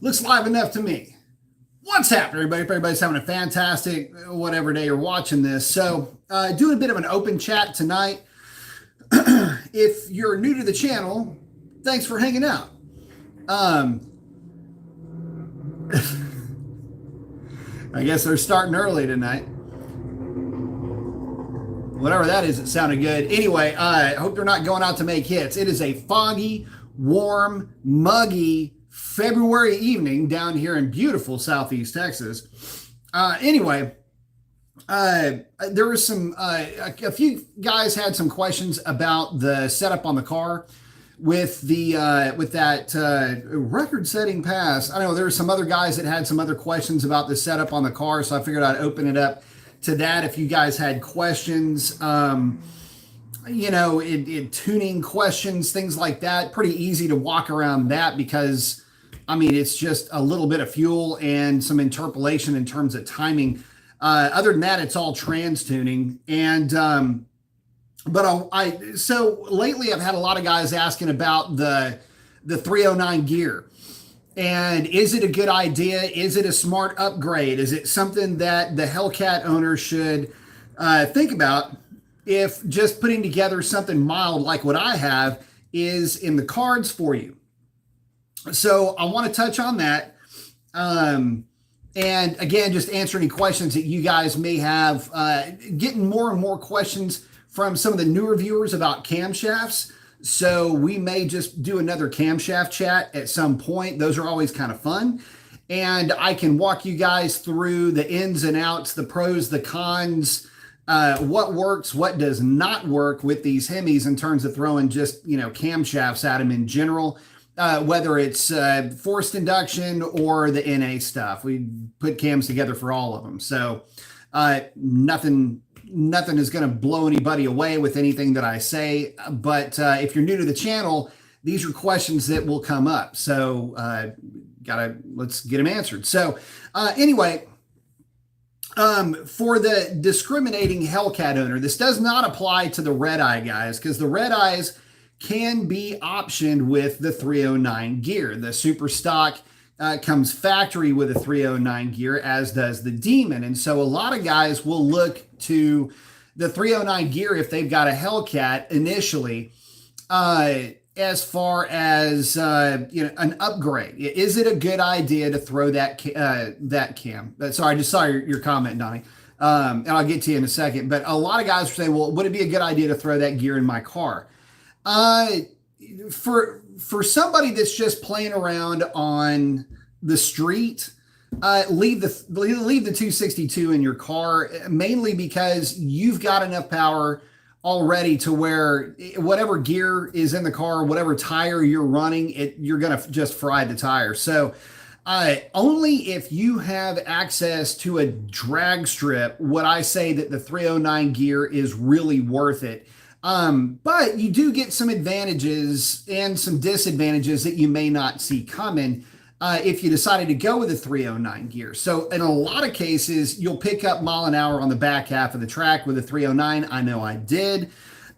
Looks live enough to me. What's happening, everybody? Everybody's having a fantastic whatever day you're watching this. So, doing a bit of an open chat tonight. If you're new to the channel, thanks for hanging out. I guess they're starting early tonight. Whatever that is, it sounded good. Anyway, I hope they're not going out to make hits. It is a foggy, warm, muggy February evening down here in beautiful Southeast Texas. There was a few guys had some questions about the setup on the car with that record-setting pass. I know there were some other guys that had some other questions about the setup on the car, so I figured I'd open it up to that if you guys had questions. In tuning questions, things like that. Pretty easy to walk around that because, I mean, it's just a little bit of fuel and some interpolation in terms of timing. Other than that, it's all trans tuning. And so lately I've had a lot of guys asking about the 309 gear. And is it a good idea? Is it a smart upgrade? Is it something that the Hellcat owner should think about if just putting together something mild like what I have is in the cards for you? So I want to touch on that. And again, just answer any questions that you guys may have. Getting more and more questions from some of the newer viewers about camshafts. So we may just do another camshaft chat at some point. Those are always kind of fun. And I can walk you guys through the ins and outs, the pros, the cons, what works, what does not work with these Hemis in terms of throwing just, camshafts at them in general. Whether it's forced induction or the NA stuff. We put cams together for all of them. So nothing is going to blow anybody away with anything that I say. But if you're new to the channel, these are questions that will come up. So let's get them answered. So anyway, for the discriminating Hellcat owner, this does not apply to the red eye guys because the red eyes can be optioned with the 309 gear. The super stock comes factory with a 309 gear, as does the Demon. And so a lot of guys will look to the 309 gear if they've got a Hellcat initially, as far as an upgrade. Is it a good idea to throw that cam? Sorry, I just saw your comment, Donnie. And I'll get to you in a second. But a lot of guys are saying, well, would it be a good idea to throw that gear in my car? For somebody that's just playing around on the street, leave the 262 in your car, mainly because you've got enough power already to where whatever gear is in the car, whatever tire you're running, you're going to just fry the tire. So only if you have access to a drag strip would I say that the 309 gear is really worth it. But you do get some advantages and some disadvantages that you may not see coming if you decided to go with a 309 gear. So in a lot of cases, you'll pick up mile an hour on the back half of the track with a 309. I know I did.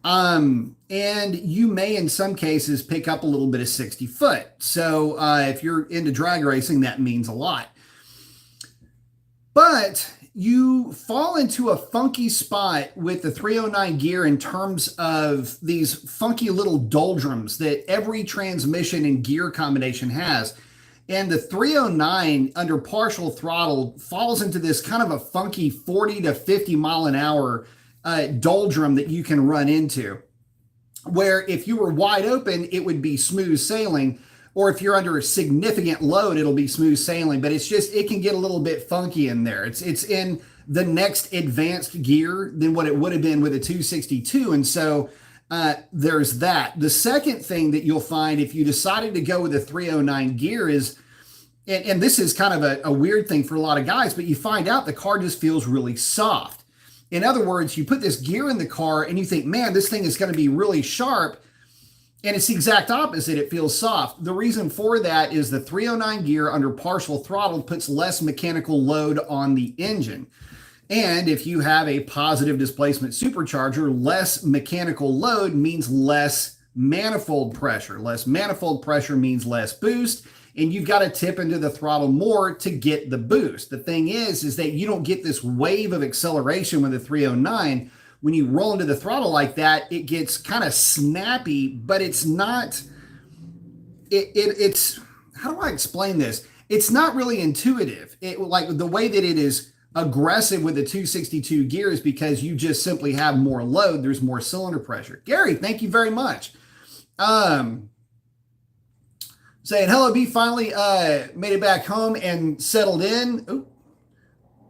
And you may, in some cases, pick up a little bit of 60 foot. So if you're into drag racing, that means a lot. But you fall into a funky spot with the 309 gear in terms of these funky little doldrums that every transmission and gear combination has. And the 309 under partial throttle falls into this kind of a funky 40 to 50 mile an hour doldrum that you can run into, where if you were wide open, it would be smooth sailing. Or if you're under a significant load, it'll be smooth sailing, but it can get a little bit funky in there. It's in the next advanced gear than what it would have been with a 262. And so there's that. The second thing that you'll find if you decided to go with a 309 gear is, and this is kind of a weird thing for a lot of guys, but you find out the car just feels really soft. In other words, you put this gear in the car and you think, man, this thing is going to be really sharp. And it's the exact opposite. It feels soft. The reason for that is the 309 gear under partial throttle puts less mechanical load on the engine. And if you have a positive displacement supercharger, less mechanical load means less manifold pressure. Less manifold pressure means less boost. and you've got to tip into the throttle more to get the boost. The thing is that you don't get this wave of acceleration with the 309. When you roll into the throttle like that, it gets kind of snappy, but it's not, it's, how do I explain this? It's not really intuitive. Like the way that it is aggressive with the 262 gears, because you just simply have more load. There's more cylinder pressure. Gary, thank you very much. Saying hello, B, finally made it back home and settled in. Ooh.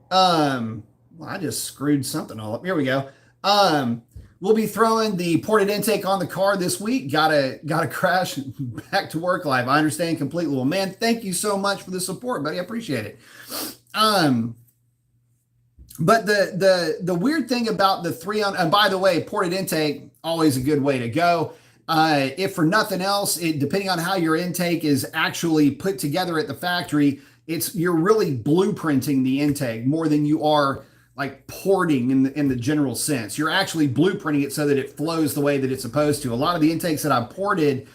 Well, I just screwed something all up. Here we go. We'll be throwing the ported intake on the car this week. Gotta crash back to work life. I understand completely. Well, man, thank you so much for the support, buddy. I appreciate it. But the weird thing about the 309, and by the way, ported intake, always a good way to go. If for nothing else, depending on how your intake is actually put together at the factory, you're really blueprinting the intake more than you are like porting in the general sense. You're actually blueprinting it so that it flows the way that it's supposed to. A lot of the intakes that I ported,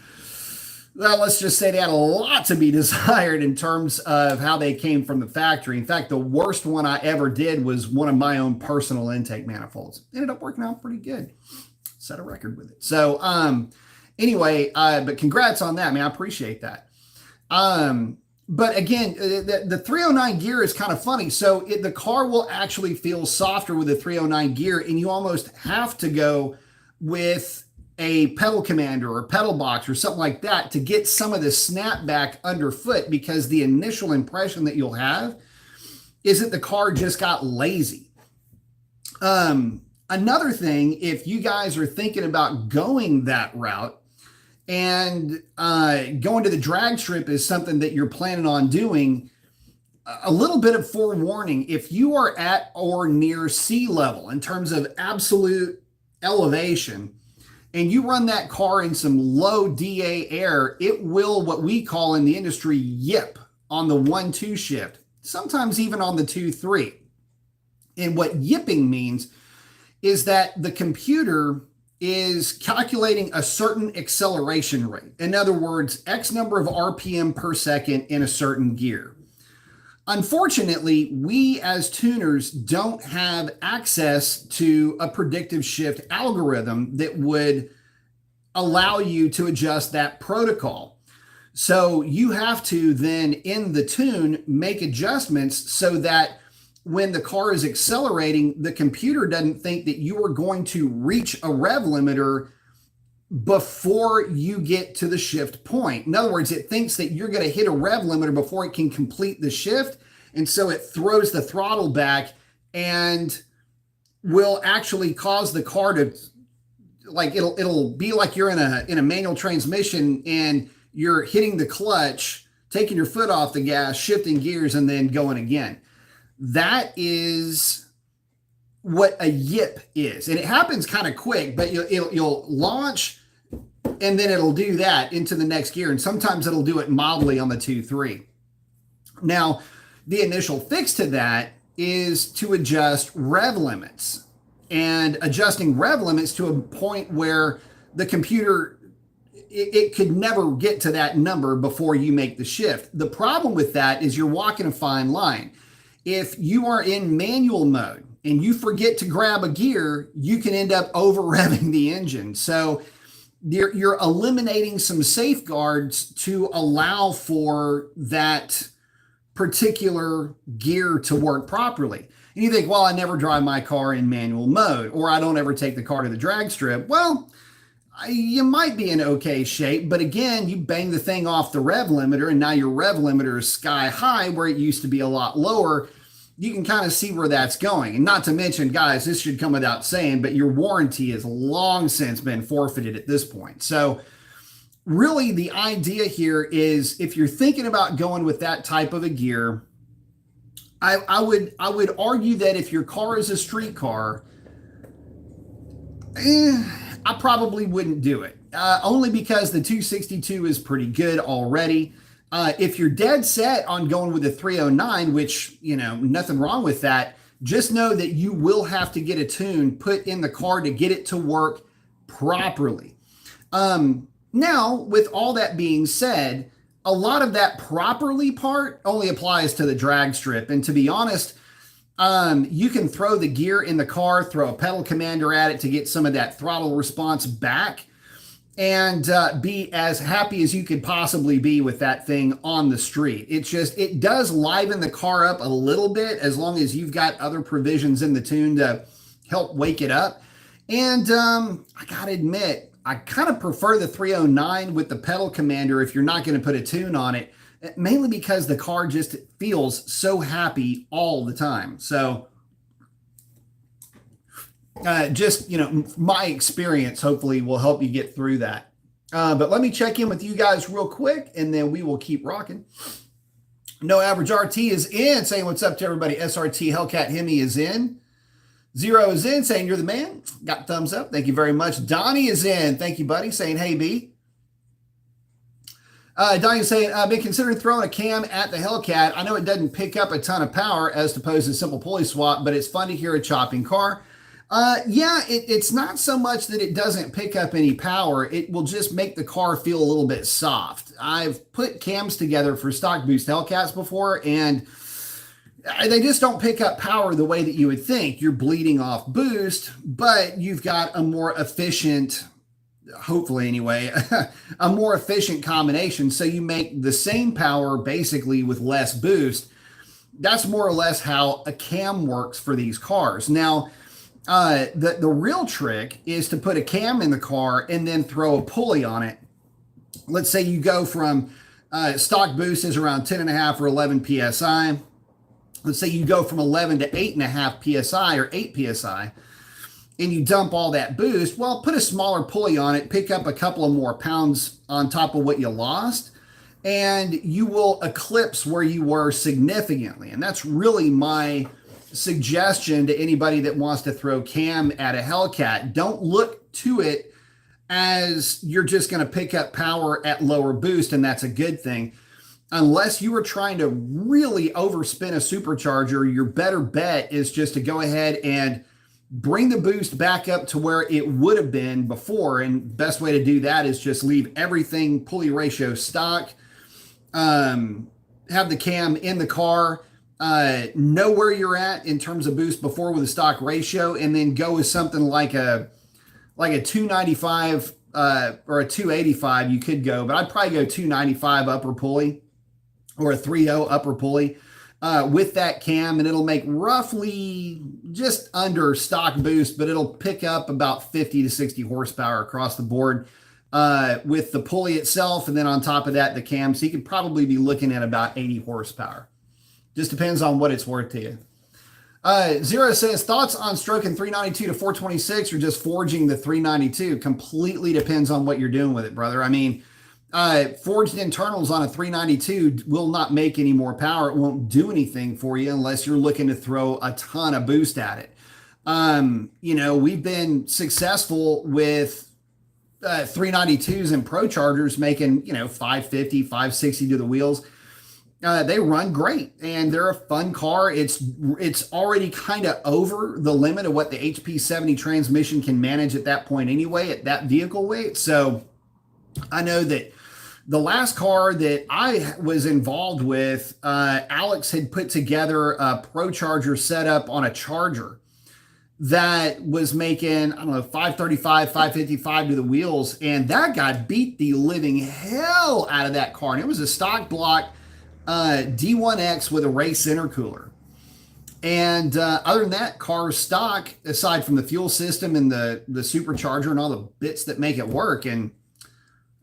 well, let's just say they had a lot to be desired in terms of how they came from the factory. In fact, the worst one I ever did was one of my own personal intake manifolds. Ended up working out pretty good. Set a record with it. So anyway, but congrats on that, man. I appreciate that. But again, the 309 gear is kind of funny. So the car will actually feel softer with the 309 gear, and you almost have to go with a pedal commander or pedal box or something like that to get some of the snapback underfoot, because the initial impression that you'll have is that the car just got lazy. Another thing, if you guys are thinking about going that route, and going to the drag strip is something that you're planning on doing, a little bit of forewarning: if you are at or near sea level in terms of absolute elevation, and you run that car in some low DA air, it will, what we call in the industry, yip on the 1-2 shift, sometimes even on the 2-3. And what yipping means is that the computer is calculating a certain acceleration rate. In other words, X number of RPM per second in a certain gear. Unfortunately, we as tuners don't have access to a predictive shift algorithm that would allow you to adjust that protocol. So you have to then, in the tune, make adjustments so that when the car is accelerating, the computer doesn't think that you are going to reach a rev limiter before you get to the shift point. In other words, it thinks that you're going to hit a rev limiter before it can complete the shift. And so it throws the throttle back and will actually cause the car to, like, it'll be like you're in a manual transmission and you're hitting the clutch, taking your foot off the gas, shifting gears, and then going again. That is what a yip is. And it happens kind of quick, but you'll launch and then it'll do that into the next gear. And sometimes it'll do it mildly on the 2-3. Now, the initial fix to that is to adjust rev limits, and adjusting rev limits to a point where the computer, it could never get to that number before you make the shift. The problem with that is you're walking a fine line. If you are in manual mode and you forget to grab a gear, you can end up over revving the engine. So you're eliminating some safeguards to allow for that particular gear to work properly. And you think, well, I never drive my car in manual mode, or I don't ever take the car to the drag strip. Well, you might be in okay shape, but again, you bang the thing off the rev limiter, and now your rev limiter is sky high where it used to be a lot lower. You can kind of see where that's going. And not to mention, guys, this should come without saying, but your warranty has long since been forfeited at this point. So really the idea here is, if you're thinking about going with that type of a gear, I would argue that if your car is a street car, I probably wouldn't do it. Only because the 262 is pretty good already. If you're dead set on going with the 309, which, nothing wrong with that, just know that you will have to get a tune put in the car to get it to work properly. Now, with all that being said, a lot of that properly part only applies to the drag strip. And to be honest, you can throw the gear in the car, throw a pedal commander at it to get some of that throttle response back, and be as happy as you could possibly be with that thing on the street. It does liven the car up a little bit as long as you've got other provisions in the tune to help wake it up. And I gotta admit, I kind of prefer the 309 with the pedal commander if you're not going to put a tune on it, mainly because the car just feels so happy all the time. So just, my experience hopefully will help you get through that. But let me check in with you guys real quick, and then we will keep rocking. No Average RT is in, saying what's up to everybody. SRT Hellcat Hemi is in. Zero is in, saying you're the man. Got thumbs up. Thank you very much. Donnie is in. Thank you, buddy. Saying, hey, B. Donnie is saying, I've been considering throwing a cam at the Hellcat. I know it doesn't pick up a ton of power as opposed to simple pulley swap, but it's fun to hear a chopping car. Yeah, it's not so much that it doesn't pick up any power. It will just make the car feel a little bit soft. I've put cams together for stock boost Hellcats before, and they just don't pick up power the way that you would think. You're bleeding off boost, but you've got a more efficient, hopefully anyway, a more efficient combination. So you make the same power basically with less boost. That's more or less how a cam works for these cars. Now, the real trick is to put a cam in the car and then throw a pulley on it. Let's say you go from stock boost is around 10.5 or 11 PSI. Let's say you go from 11 to 8.5 PSI or 8 PSI, and you dump all that boost. Well, put a smaller pulley on it, pick up a couple of more pounds on top of what you lost, and you will eclipse where you were significantly. And that's really my suggestion to anybody that wants to throw cam at a Hellcat. Don't look to it as you're just going to pick up power at lower boost, and that's a good thing. Unless you are trying to really overspin a supercharger, your better bet is just to go ahead and bring the boost back up to where it would have been before. And best way to do that is just leave everything pulley ratio stock, have the cam in the car, know where you're at in terms of boost before with a stock ratio, and then go with something like a 295 or a 285. You could go, but I'd probably go 295 upper pulley or a 3.0 upper pulley with that cam, and it'll make roughly just under stock boost, but it'll pick up about 50 to 60 horsepower across the board with the pulley itself, and then on top of that, the cam. So you could probably be looking at about 80 horsepower. Just depends on what it's worth to you. Zero says, thoughts on stroking 392 to 426 or just forging the 392? Completely depends on what you're doing with it, brother. I mean, forged internals on a 392 will not make any more power. It won't do anything for you unless you're looking to throw a ton of boost at it. We've been successful with 392s and Pro Chargers making, 550, 560 to the wheels. They run great, and they're a fun car. It's already kind of over the limit of what the HP70 transmission can manage at that point anyway, at that vehicle weight. So I know that the last car that I was involved with, Alex had put together a Pro Charger setup on a Charger that was making, 535, 555 to the wheels, and that guy beat the living hell out of that car. And it was a stock block D1X with a race intercooler. And other than that, car's stock, aside from the fuel system and the supercharger and all the bits that make it work. And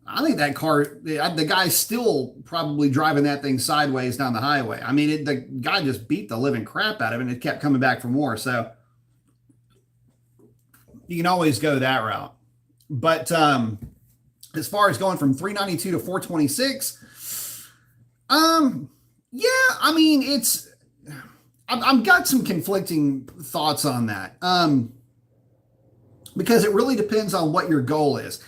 I think that car, the guy's still probably driving that thing sideways down the highway. I mean, the guy just beat the living crap out of it, and it kept coming back for more. So you can always go that route. But as far as going from 392 to 426, yeah, I mean, I've got some conflicting thoughts on that. Because it really depends on what your goal is.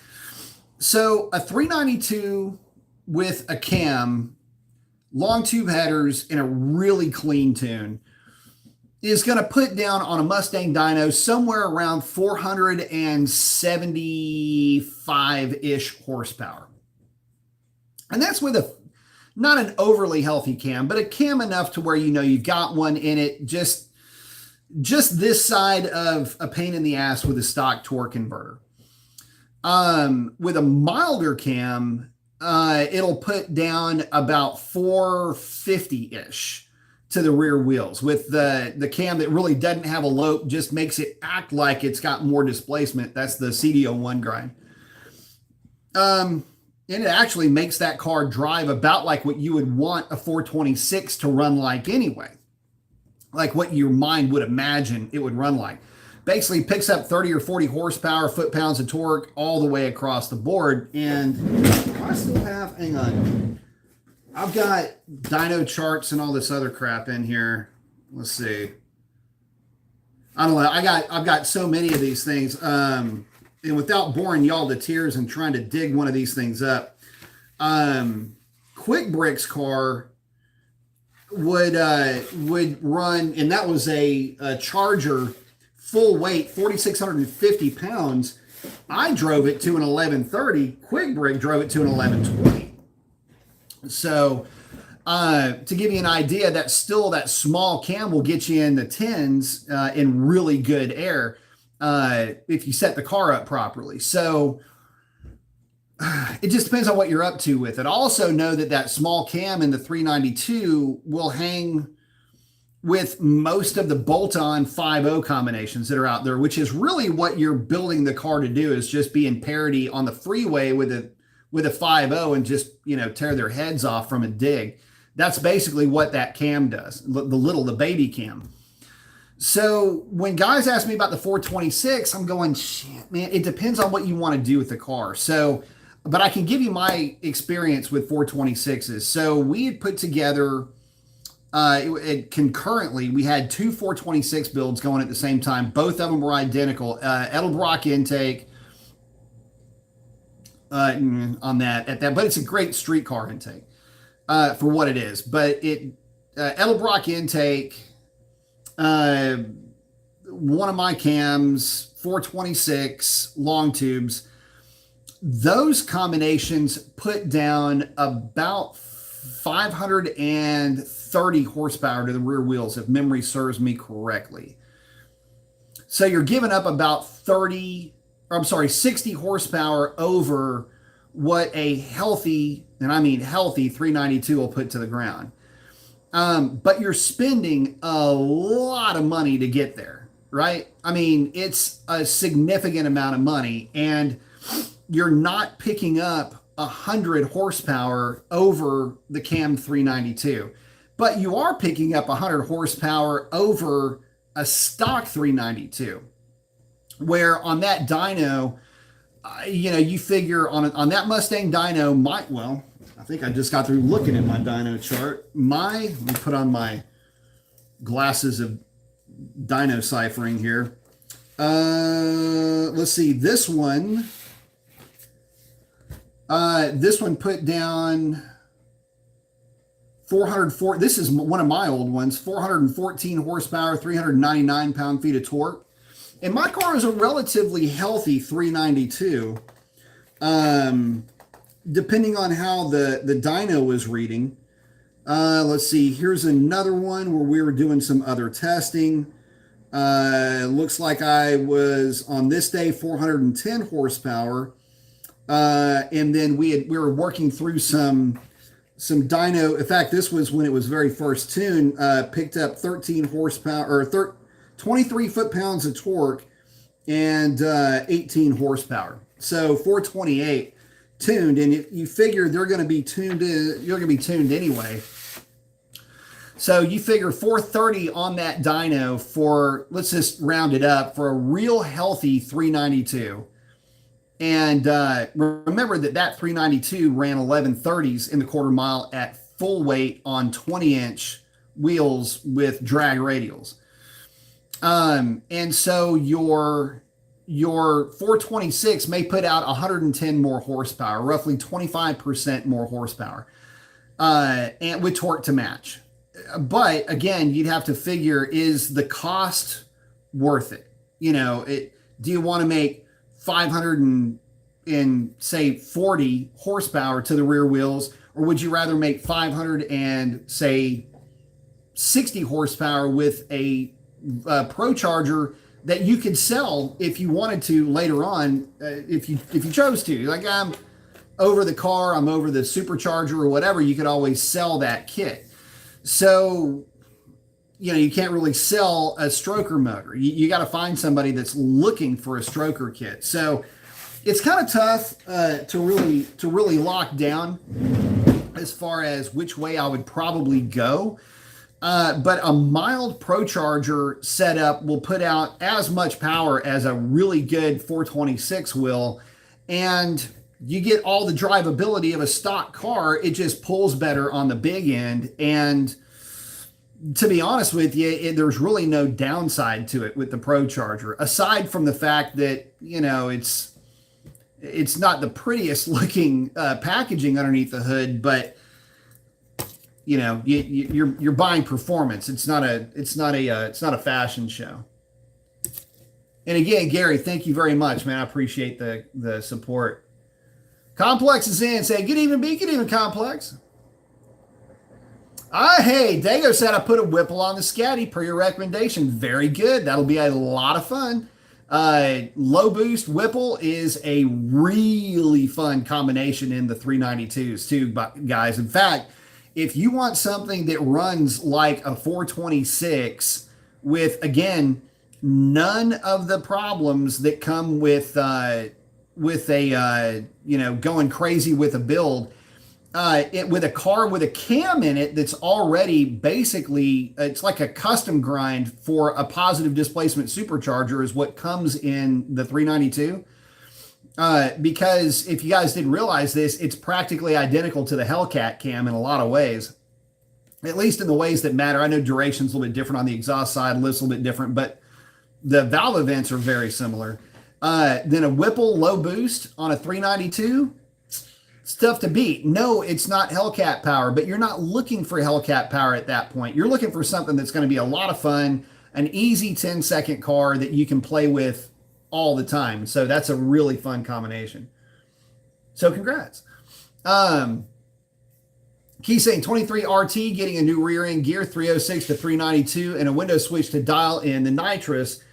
So a 392 with a cam, long tube headers, in a really clean tune is going to put down on a Mustang dyno somewhere around 475-ish horsepower. And that's with not an overly healthy cam, but a cam enough to where you know you've got one in it, just this side of a pain in the ass with a stock torque converter. With a milder cam, it'll put down about 450-ish to the rear wheels. With the cam that really doesn't have a lope, just makes it act like it's got more displacement. That's the CD01 grind. And it actually makes that car drive about like what you would want a 426 to run like anyway. Like what your mind would imagine it would run like. Basically picks up 30 or 40 horsepower, foot-pounds of torque all the way across the board. And I still have, hang on, I've got dyno charts and all this other crap in here. Let's see. I don't know. I've got so many of these things. And without boring y'all to tears and trying to dig one of these things up, Quick Brick's car would run, and that was a Charger full weight, 4,650 pounds. I drove it to an 1130. Quick Brick drove it to an 1120. So to give you an idea, that small cam will get you in the tens in really good air if you set the car up properly. So it just depends on what you're up to with it. Also know that small cam in the 392 will hang with most of the bolt-on 5.0 combinations that are out there, which is really what you're building the car to do, is just be in parity on the freeway with a 5.0 and just, you know, tear their heads off from a dig. That's basically what that cam does, the baby cam. So when guys ask me about the 426, I'm going, shit, man, it depends on what you want to do with the car. So, but I can give you my experience with 426s. So we had put together, concurrently, we had two 426 builds going at the same time. Both of them were identical. Edelbrock intake on that, but it's a great street car intake for what it is. But Edelbrock intake, one of my cams, 426 long tubes. Those combinations put down about 530 horsepower to the rear wheels, if memory serves me correctly. So you're giving up about 60 horsepower over what a healthy, and I mean healthy, 392 will put to the ground. But you're spending a lot of money to get there, right? I mean, it's a significant amount of money, and you're not picking up 100 horsepower over the Cam 392, but you are picking up 100 horsepower over a stock 392, where on that dyno, you figure on that Mustang dyno, I think I just got through looking at my dyno chart. Let me put on my glasses of dyno ciphering here. Let's see, this one put down 404. This is one of my old ones, 414 horsepower, 399 pound-feet of torque. And my car is a relatively healthy 392, depending on how the dyno is reading. Let's see, here's another one where we were doing some other testing. Looks like I was on this day 410 horsepower. And then we were working through some dyno. In fact, this was when it was very first tuned, picked up 13 horsepower or 23 foot-pounds of torque and 18 horsepower. So 428 tuned, and you figure they're going to be tuned. You're going to be tuned anyway. So you figure 430 on that dyno for, let's just round it up, for a real healthy 392. And remember that 392 ran 1130s in the quarter mile at full weight on 20-inch wheels with drag radials. And so your 426 may put out 110 more horsepower, roughly 25% more horsepower, and with torque to match. But again, you'd have to figure, is the cost worth it? Do you want to make 540 horsepower to the rear wheels, or would you rather make 500 and say 60 horsepower with a Pro Charger that you could sell if you wanted to later on, if you chose to? Like, I'm over the car, I'm over the supercharger or whatever, you could always sell that kit. So, you can't really sell a stroker motor. You got to find somebody that's looking for a stroker kit. So it's kind of tough to really lock down as far as which way I would probably go. But a mild Pro Charger setup will put out as much power as a really good 426 will, and you get all the drivability of a stock car. It just pulls better on the big end. And to be honest with you, there's really no downside to it with the Pro Charger, aside from the fact that, it's not the prettiest looking packaging underneath the hood, but you're buying performance. It's not a fashion show. And again, Gary, thank you very much, man. I appreciate the support. Complex is in, saying, good evening, B. Good evening, Complex. Hey, Dago said I put a Whipple on the Scatty per your recommendation. Very good. That'll be a lot of fun. Low boost Whipple is a really fun combination in the 392s too, guys. In fact, if you want something that runs like a 426 with, again, none of the problems that come with going crazy with a build, with a car with a cam in it that's already basically, it's like a custom grind for a positive displacement supercharger is what comes in the 392. Because if you guys didn't realize this, it's practically identical to the Hellcat cam in a lot of ways, at least in the ways that matter. I know duration's a little bit different on the exhaust side, lift's a little bit different, but the valve events are very similar. Then a Whipple low boost on a 392, it's tough to beat. No, it's not Hellcat power, but you're not looking for Hellcat power at that point. You're looking for something that's going to be a lot of fun, an easy 10-second car that you can play with all the time. So that's a really fun combination. So congrats. Key saying 23 RT getting a new rear end gear, 306 to 392, and a window switch to dial in the nitrous.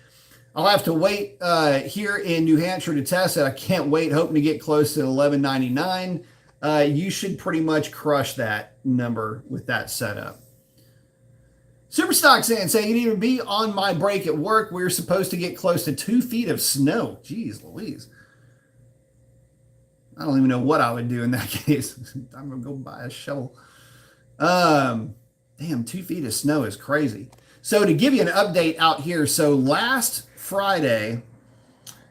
I'll have to wait here in New Hampshire to test it. I can't wait, hoping to get close to 1199. You should pretty much crush that number with that setup. Superstock saying you'd even be on my break at work. We're supposed to get close to 2 feet of snow. Jeez Louise. I don't even know what I would do in that case. I'm going to go buy a shovel. Damn, 2 feet of snow is crazy. So to give you an update out here, so last Friday,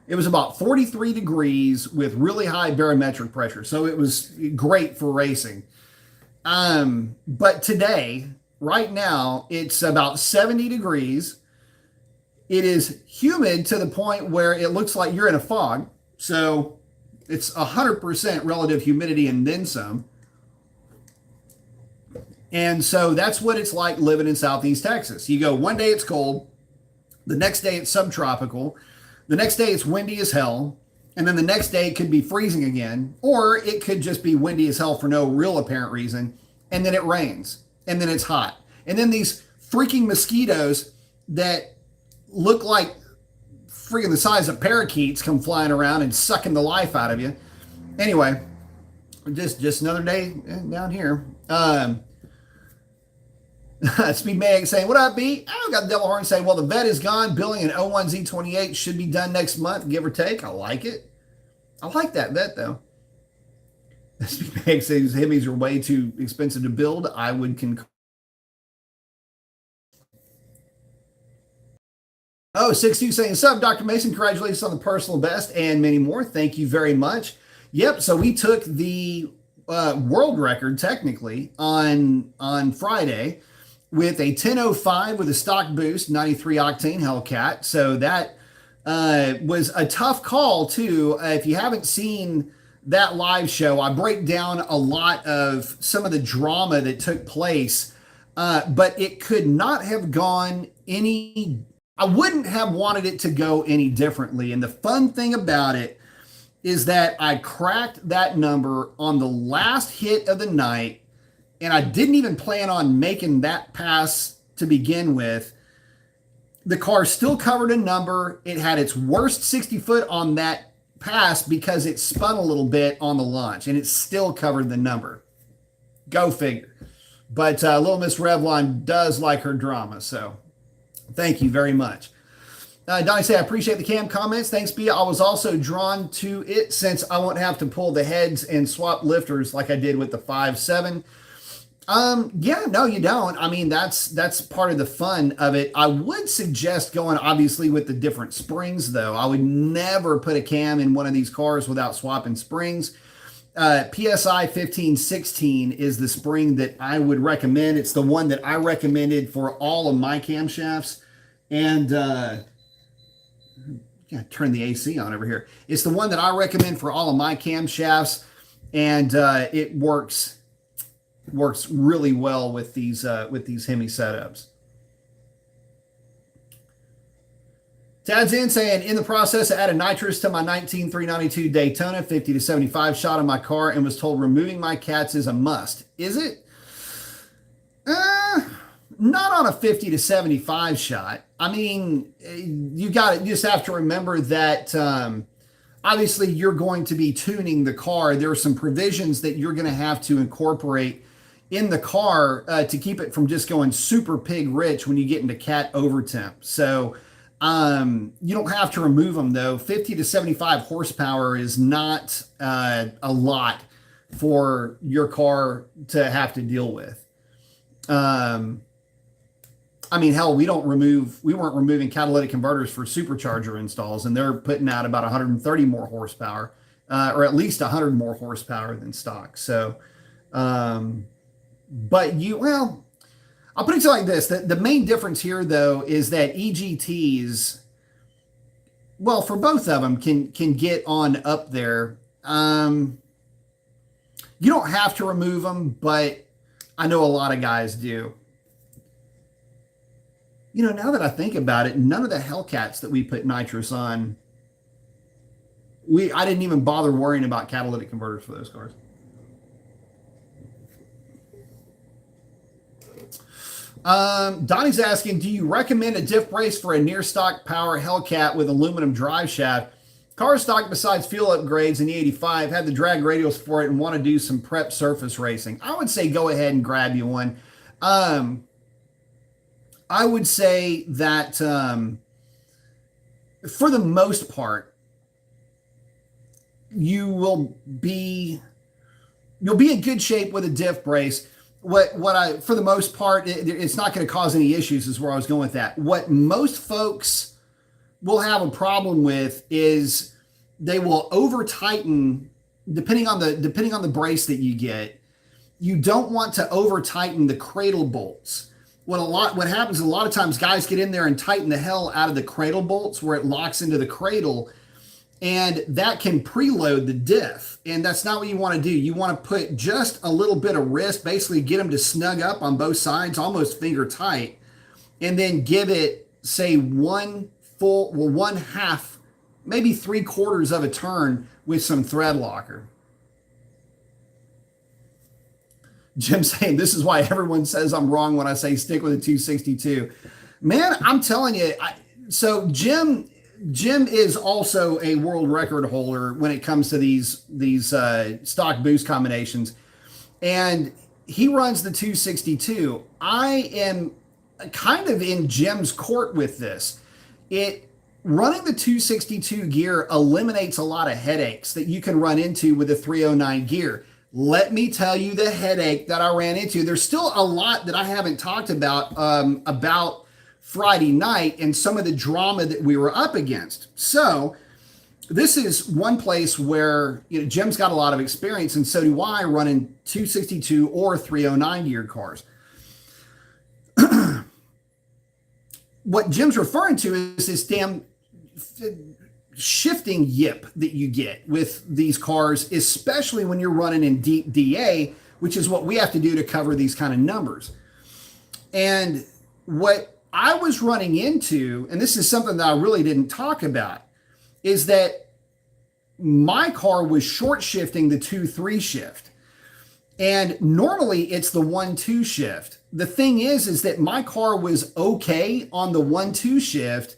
it was about 43 degrees with really high barometric pressure. So it was great for racing. But today, right now, it's about 70 degrees. It is humid to the point where it looks like you're in a fog. So it's 100% relative humidity and then some. And so that's what it's like living in Southeast Texas. You go, one day it's cold, the next day it's subtropical, the next day it's windy as hell, and then the next day it could be freezing again, or it could just be windy as hell for no real apparent reason, and then it rains, and then it's hot. And then these freaking mosquitoes that look like freaking the size of parakeets come flying around and sucking the life out of you. Anyway, just another day down here. Speed Mag saying, what up, B? I got the Devil Horn saying, well, the vet is gone. Building an 01Z28 should be done next month, give or take. I like it. I like that vet, though. Speed Mag says Hemis are way too expensive to build. I would concur. Oh, 6-2 saying, sub, Dr. Mason, congratulations on the personal best and many more. Thank you very much. Yep, so we took the world record, technically, on Friday, with a 1005 with a stock boost, 93 octane Hellcat. So that was a tough call too. If you haven't seen that live show, I break down a lot of some of the drama that took place, but it could not have gone I wouldn't have wanted it to go any differently. And the fun thing about it is that I cracked that number on the last hit of the night, and I didn't even plan on making that pass to begin with. The car still covered a number. It had its worst 60 foot on that pass because it spun a little bit on the launch, and it still covered the number. Go figure. But Little Miss Revlon does like her drama, so thank you very much. Donnie say, I appreciate the cam comments. Thanks, B. I was also drawn to it since I won't have to pull the heads and swap lifters like I did with the 5.7. Yeah, no, you don't. I mean, that's part of the fun of it. I would suggest going obviously with the different springs, though. I would never put a cam in one of these cars without swapping springs. PSI 1516 is the spring that I would recommend. It's the one that I recommended for all of my camshafts. And turn the AC on over here. It's the one that I recommend for all of my camshafts, and it works really well with these Hemi setups. Tad's in saying, in the process, I added nitrous to my 19392 Daytona 50 to 75 shot in my car and was told removing my cats is a must. Is it? Not on a 50 to 75 shot. I mean, you just have to remember that obviously you're going to be tuning the car. There are some provisions that you're going to have to incorporate in the car to keep it from just going super pig rich when you get into cat overtemp. So you don't have to remove them, though. 50 to 75 horsepower is not a lot for your car to have to deal with. I mean, hell, we weren't removing catalytic converters for supercharger installs, and they're putting out about 130 more horsepower, or at least 100 more horsepower than stock. So, but I'll put it to you like this. The main difference here, though, is that EGTs, well, for both of them, can get on up there. You don't have to remove them, but I know a lot of guys do. You know, now that I think about it, none of the Hellcats that we put nitrous on, I didn't even bother worrying about catalytic converters for those cars. Donnie's asking, do you recommend a diff brace for a near stock power Hellcat with aluminum drive shaft? Car stock besides fuel upgrades in the 85 had the drag radials for it and want to do some prep surface racing. I would say go ahead and grab you one. I would say that for the most part, you'll be in good shape with a diff brace. For the most part, it's not going to cause any issues is where I was going with that. What most folks will have a problem with is they will over tighten depending on the brace that you get. You don't want to over tighten the cradle bolts. What happens a lot of times, guys get in there and tighten the hell out of the cradle bolts where it locks into the cradle, and that can preload the diff. And that's not what you want to do. You want to put just a little bit of wrist, basically get them to snug up on both sides, almost finger tight, and then give it, say, one half, maybe 3/4 of a turn with some thread locker. Jim saying, this is why everyone says I'm wrong when I say stick with a 262. Man, I'm telling you. So Jim is also a world record holder when it comes to these stock boost combinations. And he runs the 262. I am kind of in Jim's court with this. Running the 262 gear eliminates a lot of headaches that you can run into with a 309 gear. Let me tell you the headache that I ran into. There's still a lot that I haven't talked about Friday night and some of the drama that we were up against. So this is one place where Jim's got a lot of experience, and so do I, running 262 or 309 gear cars. What Jim's referring to is this damn shifting yip that you get with these cars, especially when you're running in deep DA, which is what we have to do to cover these kind of numbers. And what I was running into, and this is something that I really didn't talk about, is that my car was short shifting the 2-3 shift. And normally it's the 1-2 shift. The thing is that my car was okay on the 1-2 shift,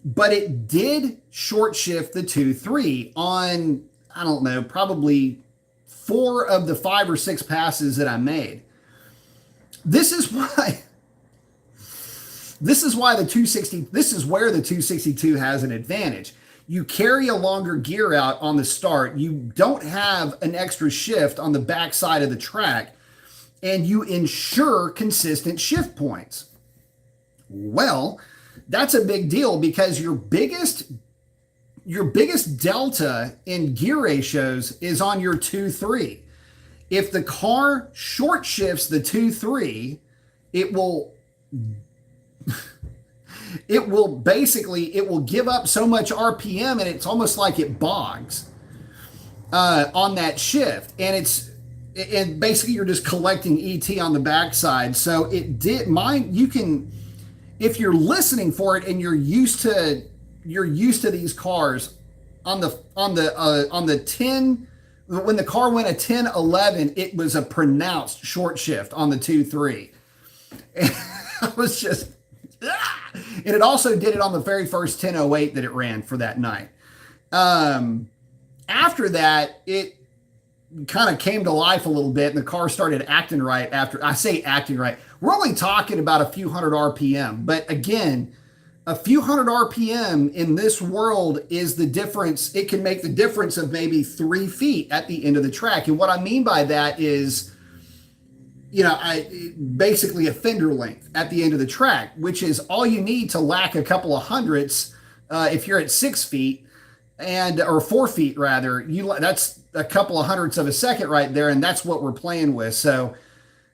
but it did short shift the 2-3 on, I don't know, probably 4 of the 5 or 6 passes that I made. This is why the 260, this is where the 262 has an advantage. You carry a longer gear out on the start. You don't have an extra shift on the back side of the track, and you ensure consistent shift points. Well, that's a big deal because your biggest delta in gear ratios is on your 2-3. If the car short shifts the 2-3, it will give up so much RPM, and it's almost like it bogs on that shift. And basically you're just collecting ET on the backside. So it did mine. You can, if you're listening for it and you're used to these cars on the 10, when the car went a 10-11, it was a pronounced short shift on the 2-3. And I was just, and it also did it on the very first 10:08 that it ran for that night. After that, it kind of came to life a little bit, and the car started acting right. After I say acting right, we're only talking about a few hundred RPM, but again, a few hundred RPM in this world is the difference. It can make the difference of maybe 3 feet at the end of the track. And what I mean by that is, basically a fender length at the end of the track, which is all you need to lack a couple of hundredths. If you're at 6 feet or 4 feet rather, that's a couple of hundredths of a second right there. And that's what we're playing with. So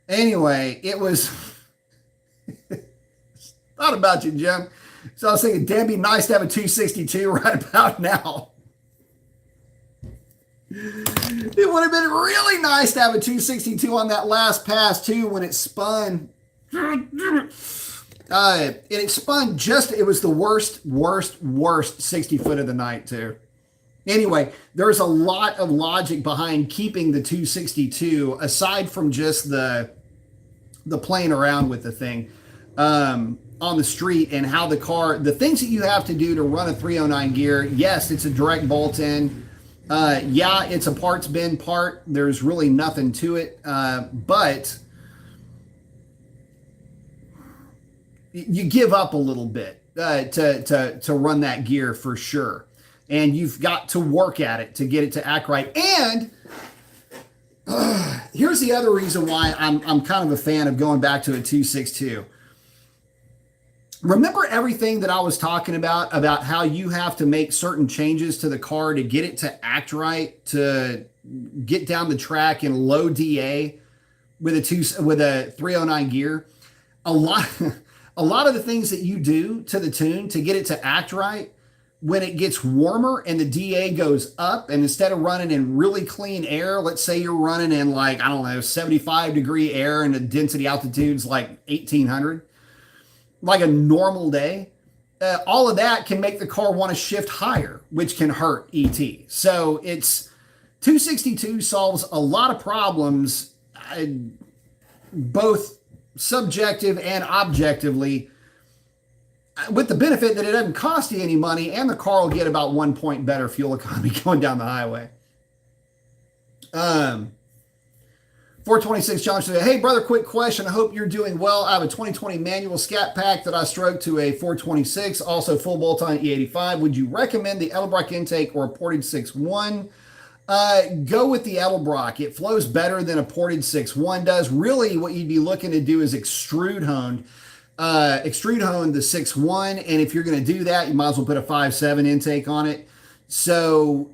anyway, it was thought about you, Jim. So I was thinking, damn, it'd be nice to have a 262 right about now. It would have been really nice to have a 262 on that last pass too when it spun. And it spun it was the worst 60 foot of the night too. Anyway, there's a lot of logic behind keeping the 262 aside from just the playing around with the thing on the street and how the things that you have to do to run a 309 gear. Yes, it's a direct bolt in. Yeah, it's a parts bin part. There's really nothing to it. But you give up a little bit to run that gear for sure. And you've got to work at it to get it to act right. And here's the other reason why I'm kind of a fan of going back to a 262. Remember everything that I was talking about how you have to make certain changes to the car to get it to act right, to get down the track in low DA with a 309 gear. A lot of the things that you do to the tune to get it to act right, when it gets warmer and the DA goes up, and instead of running in really clean air, let's say you're running in 75 degree air and the density altitude's like 1800, like a normal day, all of that can make the car want to shift higher, which can hurt ET. So 262 solves a lot of problems, both subjective and objectively, with the benefit that it doesn't cost you any money, and the car will get about 1 point better fuel economy going down the highway. 426 John said, hey brother, quick question. I hope you're doing well. I have a 2020 manual Scat Pack that I stroked to a 426, also full bolt-on E85. Would you recommend the Edelbrock intake or a ported 6.1? Go with the Edelbrock. It flows better than a ported 6.1 does. Really what you'd be looking to do is extrude hone the 6.1, and if you're going to do that, you might as well put a 5.7 intake on it. So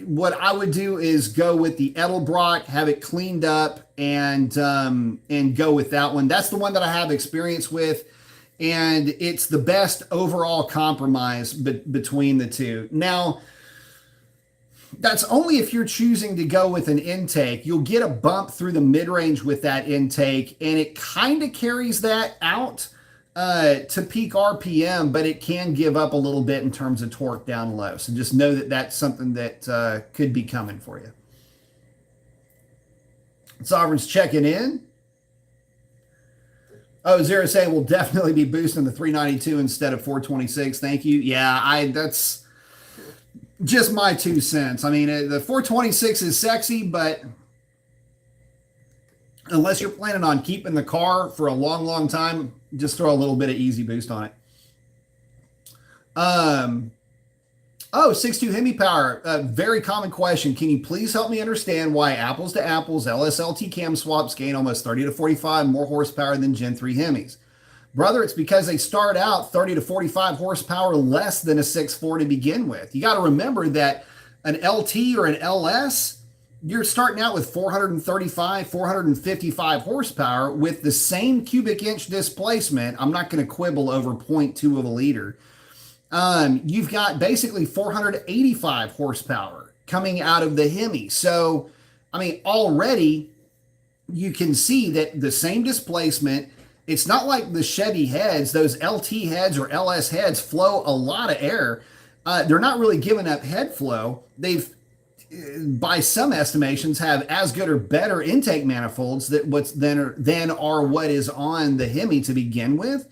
what I would do is go with the Edelbrock, have it cleaned up, and go with that one. That's the one that I have experience with, and it's the best overall compromise between the two. Now, that's only if you're choosing to go with an intake. You'll get a bump through the mid-range with that intake, and it kind of carries that out. to peak RPM, but it can give up a little bit in terms of torque down low. So just know that that's something that could be coming for you. Sovereign's checking in. Oh, Zero saying we'll definitely be boosting the 392 instead of 426. Thank you. Yeah, that's just my 2 cents. I mean, the 426 is sexy, but unless you're planning on keeping the car for a long, long time, just throw a little bit of easy boost on it. 6.2 Hemi power. Very common question. Can you please help me understand why apples to apples LSLT cam swaps gain almost 30 to 45 more horsepower than Gen 3 Hemis? Brother, it's because they start out 30 to 45 horsepower less than a 6.4 to begin with. You got to remember that an LT or an LS, you're starting out with 435, 455 horsepower with the same cubic inch displacement. I'm not going to quibble over 0.2 of a liter. You've got basically 485 horsepower coming out of the Hemi. So, I mean, already you can see that the same displacement. It's not like the Chevy heads, those LT heads or LS heads flow a lot of air. They're not really giving up head flow. They've, by some estimations, have as good or better intake manifolds than are what is on the Hemi to begin with.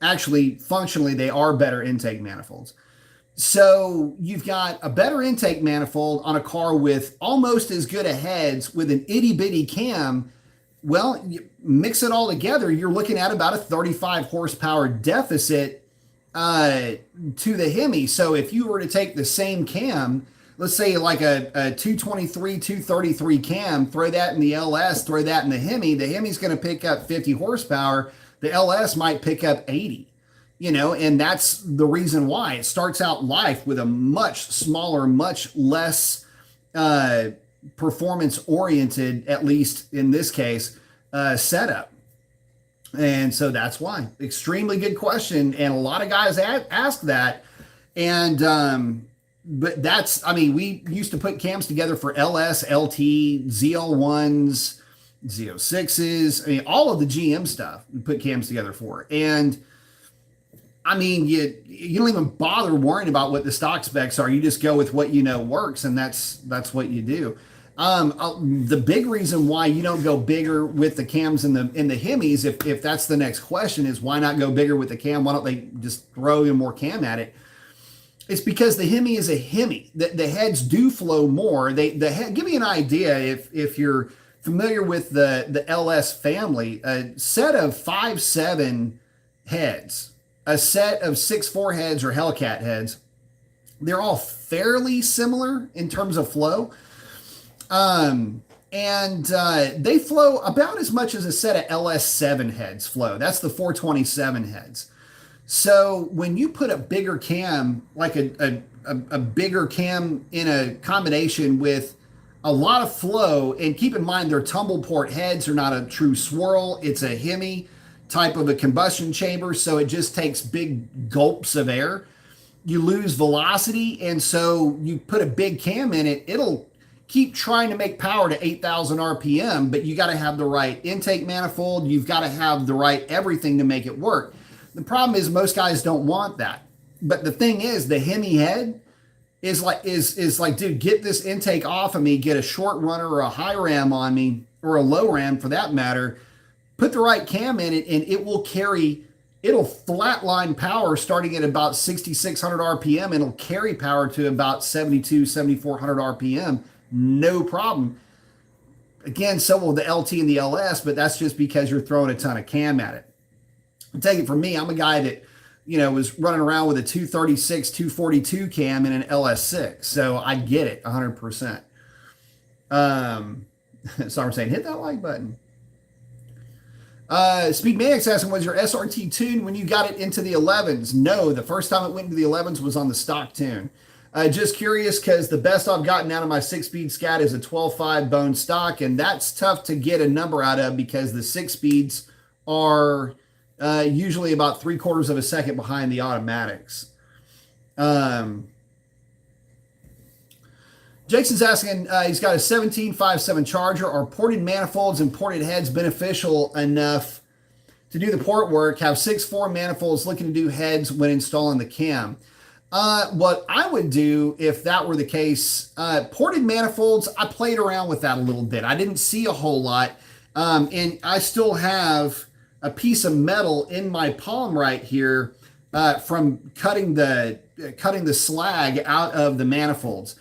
Actually, functionally, they are better intake manifolds. So you've got a better intake manifold on a car with almost as good a heads with an itty bitty cam. Well, you mix it all together, you're looking at about a 35 horsepower deficit to the Hemi. So if you were to take the same cam, let's say like a 223, 233 cam, throw that in the LS, throw that in the Hemi's going to pick up 50 horsepower. The LS might pick up 80, and that's the reason why it starts out life with a much smaller, much less performance oriented, at least in this case, setup. And so that's why. Extremely good question. And a lot of guys ask that. And, but that's, I mean, we used to put cams together for LS, LT, ZL1s, Z06s, I mean, all of the GM stuff we put cams together for. And I mean, you don't even bother worrying about what the stock specs are. You just go with what works, and that's what you do. The big reason why you don't go bigger with the cams in the Hemis, if that's the next question, is why not go bigger with the cam? Why don't they just throw in more cam at it? It's because the Hemi is a Hemi. The heads do flow more. Give me an idea if you're familiar with the LS family, a set of 5.7 heads, a set of 6.4 heads or Hellcat heads, they're all fairly similar in terms of flow. And they flow about as much as a set of LS7 heads flow. That's the 427 heads. So when you put a bigger cam, like a bigger cam in a combination with a lot of flow, and keep in mind their tumble port heads are not a true swirl. It's a Hemi type of a combustion chamber, so it just takes big gulps of air. You lose velocity, and so you put a big cam in it, it'll keep trying to make power to 8,000 RPM, but you got to have the right intake manifold. You've got to have the right everything to make it work. The problem is most guys don't want that. But the thing is, the Hemi head is like, dude, get this intake off of me, get a short runner or a high ram on me, or a low ram for that matter, put the right cam in it, and it'll flatline power starting at about 6,600 RPM, and it'll carry power to about 7,400 RPM, no problem. Again, so will the LT and the LS, but that's just because you're throwing a ton of cam at it. Take it from me, I'm a guy that was running around with a 236, 242 cam in an LS6. So I get it 100%. So I'm saying, hit that like button. Speed Manic's asking, was your SRT tuned when you got it into the 11s? No, the first time it went into the 11s was on the stock tune. Just curious, because the best I've gotten out of my 6-speed Scat is a 12.5 bone stock, and that's tough to get a number out of because the 6-speeds are usually about 3/4 of a second behind the automatics. Jason's asking, he's got a 17.57 Charger. Are ported manifolds and ported heads beneficial enough to do the port work, have 6.4 manifolds looking to do heads when installing the cam. What I would do if that were the case, ported manifolds, I played around with that a little bit. I didn't see a whole lot. And I still have a piece of metal in my palm right here from cutting the slag out of the manifolds.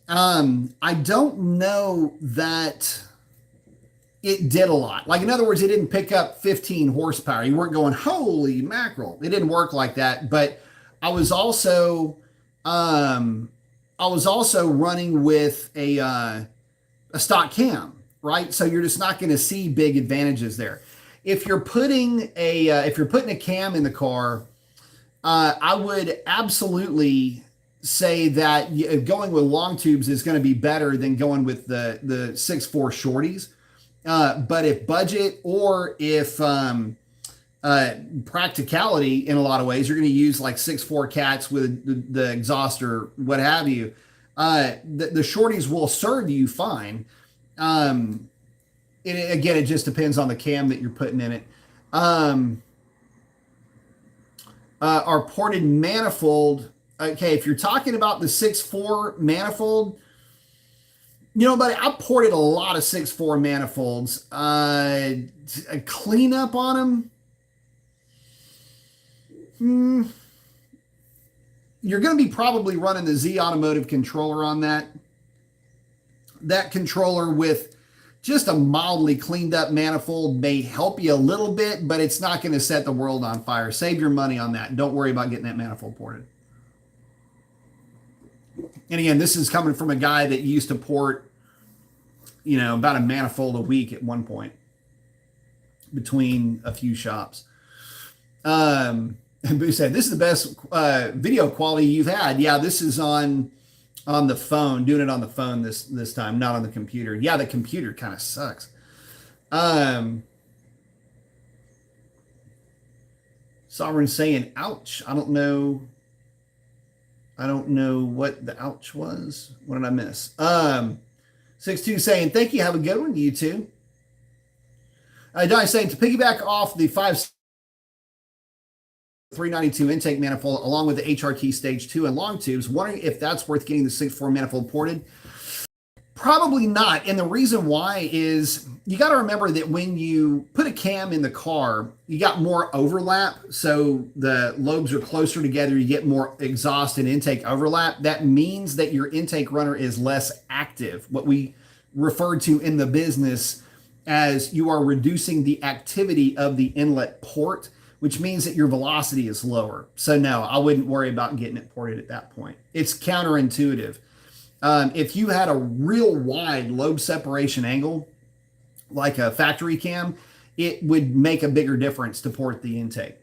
I don't know that it did a lot. Like, in other words, it didn't pick up 15 horsepower. You weren't going, holy mackerel. It didn't work like that. But I was also running with a stock cam, right? So you're just not going to see big advantages there. If you're putting a cam in the car, I would absolutely say that going with long tubes is going to be better than going with the 6.4 shorties. But if budget or if practicality, in a lot of ways, you're going to use like 6.4 cats with the exhaust or what have you, the shorties will serve you fine. Again, it just depends on the cam that you're putting in it. Our ported manifold. Okay, if you're talking about the 6.4 manifold, buddy, I ported a lot of 6.4 manifolds. A cleanup on them. You're going to be probably running the Z Automotive controller on that. That controller with just a mildly cleaned up manifold may help you a little bit, but it's not going to set the world on fire. Save your money on that. Don't worry about getting that manifold ported. And again, this is coming from a guy that used to port, about a manifold a week at one point between a few shops. And Boo said, this is the best video quality you've had. Yeah, this is on the phone, doing it on the phone this time, not on the computer. Yeah, the computer kind of sucks. Sovereign saying, ouch. I don't know what the ouch was. What did I miss? 6.2 saying, thank you. Have a good one, you two. Donnie saying, to piggyback off the 392 intake manifold along with the HRT stage 2 and long tubes, wondering if that's worth getting the 6.4 manifold ported. Probably not. And the reason why is you got to remember that when you put a cam in the car, you got more overlap. So the lobes are closer together. You get more exhaust and intake overlap. That means that your intake runner is less active, what we refer to in the business as you are reducing the activity of the inlet port, which means that your velocity is lower. So no, I wouldn't worry about getting it ported at that point. It's counterintuitive. If you had a real wide lobe separation angle, like a factory cam, it would make a bigger difference to port the intake.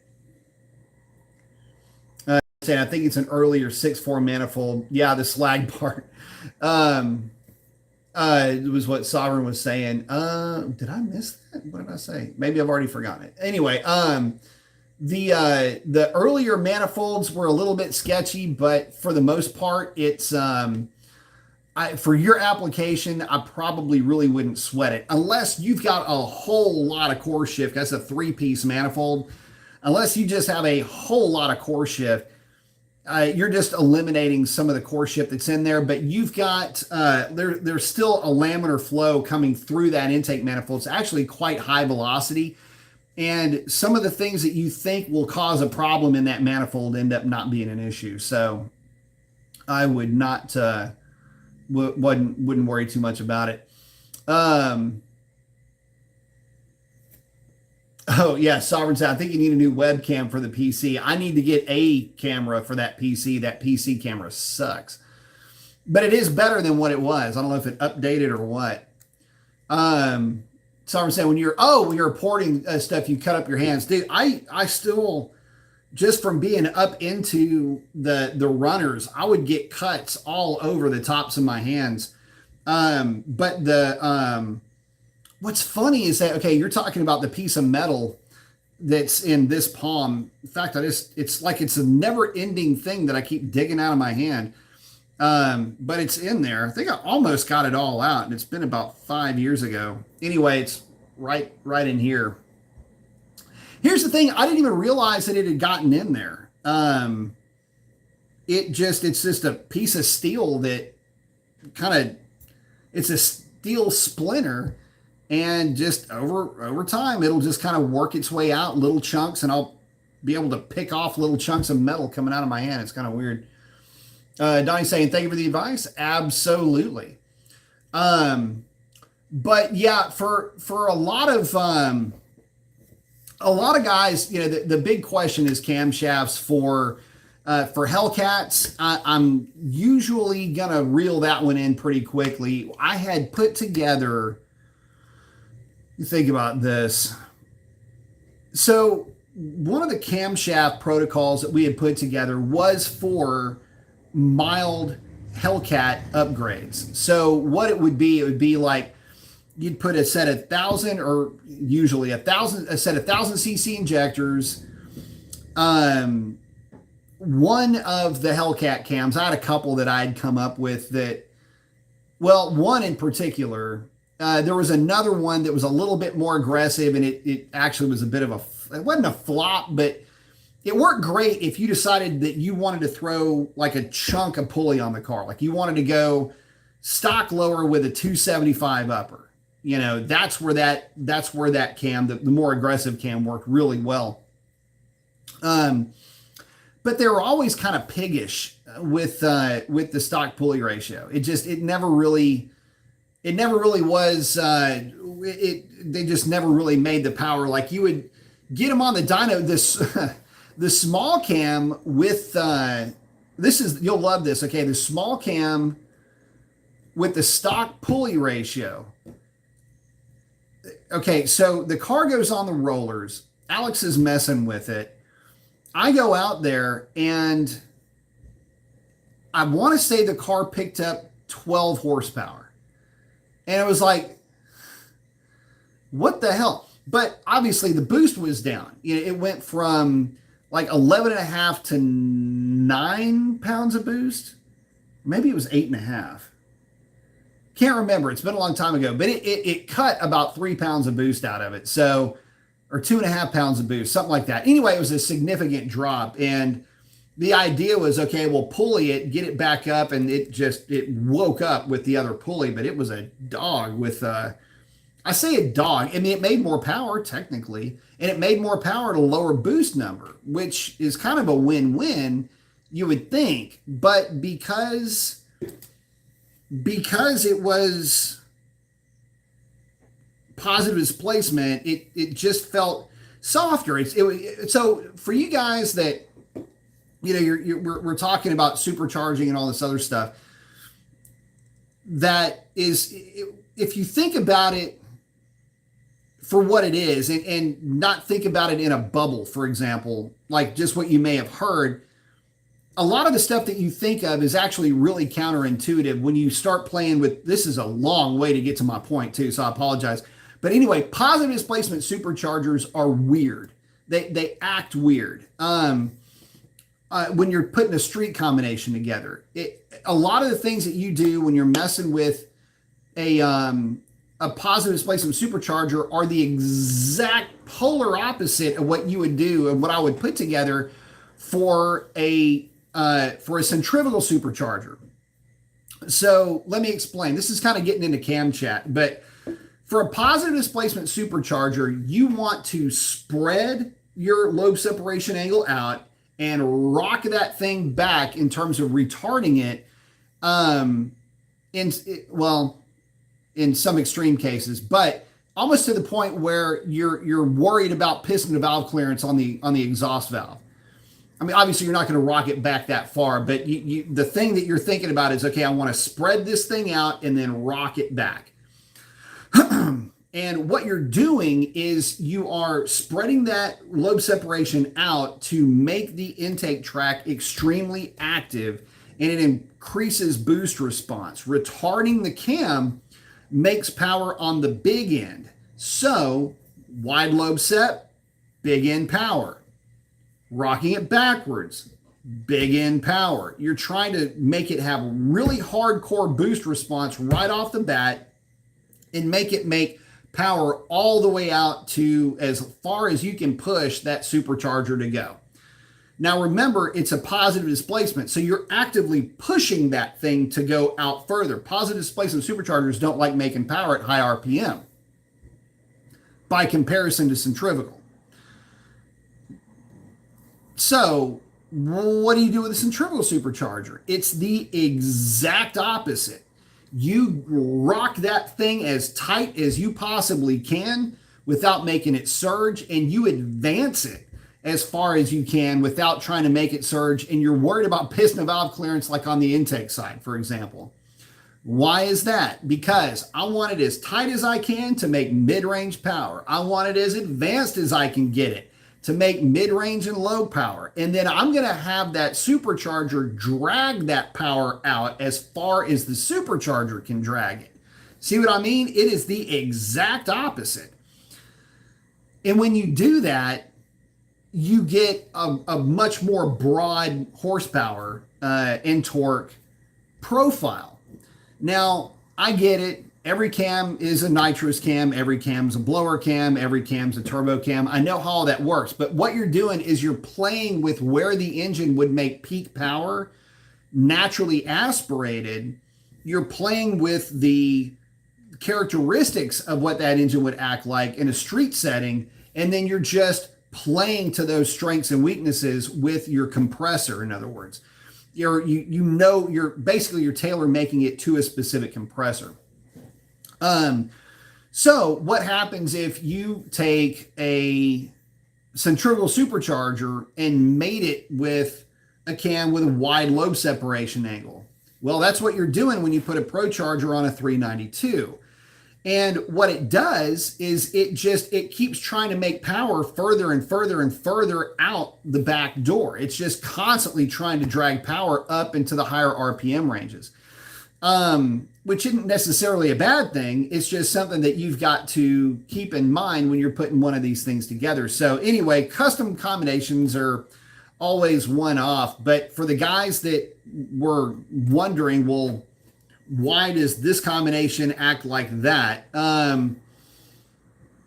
I think it's an earlier 6.4 manifold. Yeah, the slag part. It was what Sovereign was saying. Did I miss that? What did I say? Maybe I've already forgotten it. Anyway, the earlier manifolds were a little bit sketchy, but for the most part, it's for your application, I probably really wouldn't sweat it unless you've got a whole lot of core shift. That's a 3-piece manifold. Unless you just have a whole lot of core shift, you're just eliminating some of the core shift that's in there. But you've got there's still a laminar flow coming through that intake manifold. It's actually quite high velocity. And some of the things that you think will cause a problem in that manifold end up not being an issue. So I would not, wouldn't worry too much about it. Oh yeah, Sovereign said, I think you need a new webcam for the PC. I need to get a camera for that PC. That PC camera sucks. But it is better than what it was. I don't know if it updated or what. Sovereign said, when you're porting stuff, you cut up your hands. Dude, I still, just from being up into the runners, I would get cuts all over the tops of my hands. But what's funny is that, okay, you're talking about the piece of metal that's in this palm. In fact, it's like it's a never ending thing that I keep digging out of my hand. But it's in there. I think I almost got it all out, and it's been about 5 years ago. Anyway, it's right in here. the thing. I didn't even realize that it had gotten in there. It's just a piece of steel that it's a steel splinter, and just over time, it'll just kind of work its way out, little chunks, and I'll be able to pick off little chunks of metal coming out of my hand. It's kind of weird. Donnie's saying, thank you for the advice. Absolutely. But yeah, for a lot of guys, the big question is camshafts for Hellcats. I'm usually gonna reel that one in pretty quickly. I had put together, you think about this. So one of the camshaft protocols that we had put together was for mild Hellcat upgrades. So what it would be like, you'd put a set of 1,000 or usually a set of 1,000 cc injectors. One of the Hellcat cams, I had a couple that I'd come up with one in particular, there was another one that was a little bit more aggressive, and it actually was it wasn't a flop, but it worked great if you decided that you wanted to throw like a chunk of pulley on the car. Like you wanted to go stock lower with a 275 upper. That's where that cam, the more aggressive cam, worked really well. But they were always kind of piggish with the stock pulley ratio. It never really was. They just never really made the power. Like you would get them on the dyno. The small cam with you'll love this. Okay, the small cam with the stock pulley ratio. Okay, so the car goes on the rollers. Alex is messing with it. I go out there, and I want to say the car picked up 12 horsepower. And it was like, what the hell? But obviously the boost was down. It went from like 11.5 to 9 pounds of boost. Maybe it was 8.5. Can't remember. It's been a long time ago, but it cut about 3 pounds of boost out of it. So, or 2.5 pounds of boost, something like that. Anyway, it was a significant drop. And the idea was, okay, we'll pulley it, get it back up. And it woke up with the other pulley, but it was a dog with, I say a dog. I mean, it made more power technically, and it made more power at a lower boost number, which is kind of a win-win, you would think. But because it was positive displacement, it just felt softer. So for you guys that, we're talking about supercharging and all this other stuff, that is, if you think about it for what it is, and not think about it in a bubble, for example, like just what you may have heard, a lot of the stuff that you think of is actually really counterintuitive when you start playing with, this is a long way to get to my point too, so I apologize. But anyway, positive displacement superchargers are weird. They act weird. When you're putting a street combination together, a lot of the things that you do when you're messing with a positive displacement supercharger are the exact polar opposite of what you would do and what I would put together for a centrifugal supercharger. So let me explain. This is kind of getting into cam chat, but for a positive displacement supercharger, you want to spread your lobe separation angle out and rock that thing back in terms of retarding it. In some extreme cases, but almost to the point where you're worried about piston to valve clearance on the exhaust valve. I mean, obviously you're not going to rock it back that far, but the thing that you're thinking about is, okay, I want to spread this thing out and then rock it back. And what you're doing is you are spreading that lobe separation out to make the intake tract extremely active, and it increases boost response. Retarding the cam makes power on the big end. So wide lobe set, big end power. Rocking it backwards, big end power. You're trying to make it have really hardcore boost response right off the bat and make it make power all the way out to as far as you can push that supercharger to go. Now remember, it's a positive displacement, so you're actively pushing that thing to go out further. Positive displacement superchargers don't like making power at high RPM by comparison to centrifugal. So what do you do with a centrifugal supercharger? It's the exact opposite. You rock that thing as tight as you possibly can without making it surge, and you advance it as far as you can without trying to make it surge, and you're worried about piston valve clearance like on the intake side, for example. Why is that? Because I want it as tight as I can to make mid-range power. I want it as advanced as I can get it to make mid-range and low power. And then I'm going to have that supercharger drag that power out as far as the supercharger can drag it. See what I mean? It is the exact opposite. And when you do that, you get a much more broad horsepower and torque profile. Now, I get it. Every cam is a nitrous cam. Every cam's a blower cam. Every cam's a turbo cam. I know how all that works. But what you're doing is you're playing with where the engine would make peak power naturally aspirated. You're playing with the characteristics of what that engine would act like in a street setting. And then you're just playing to those strengths and weaknesses with your compressor. In other words, you're basically tailor making it to a specific compressor. So what happens if you take a centrifugal supercharger and mate it with a cam with a wide lobe separation angle? Well, that's what you're doing when you put a ProCharger on a 392. And what it does is it keeps trying to make power further and further and further out the back door. It's just constantly trying to drag power up into the higher RPM ranges, which isn't necessarily a bad thing. It's just something that you've got to keep in mind when you're putting one of these things together. So anyway, custom combinations are always one-off. But for the guys that were wondering, well, why does this combination act like that?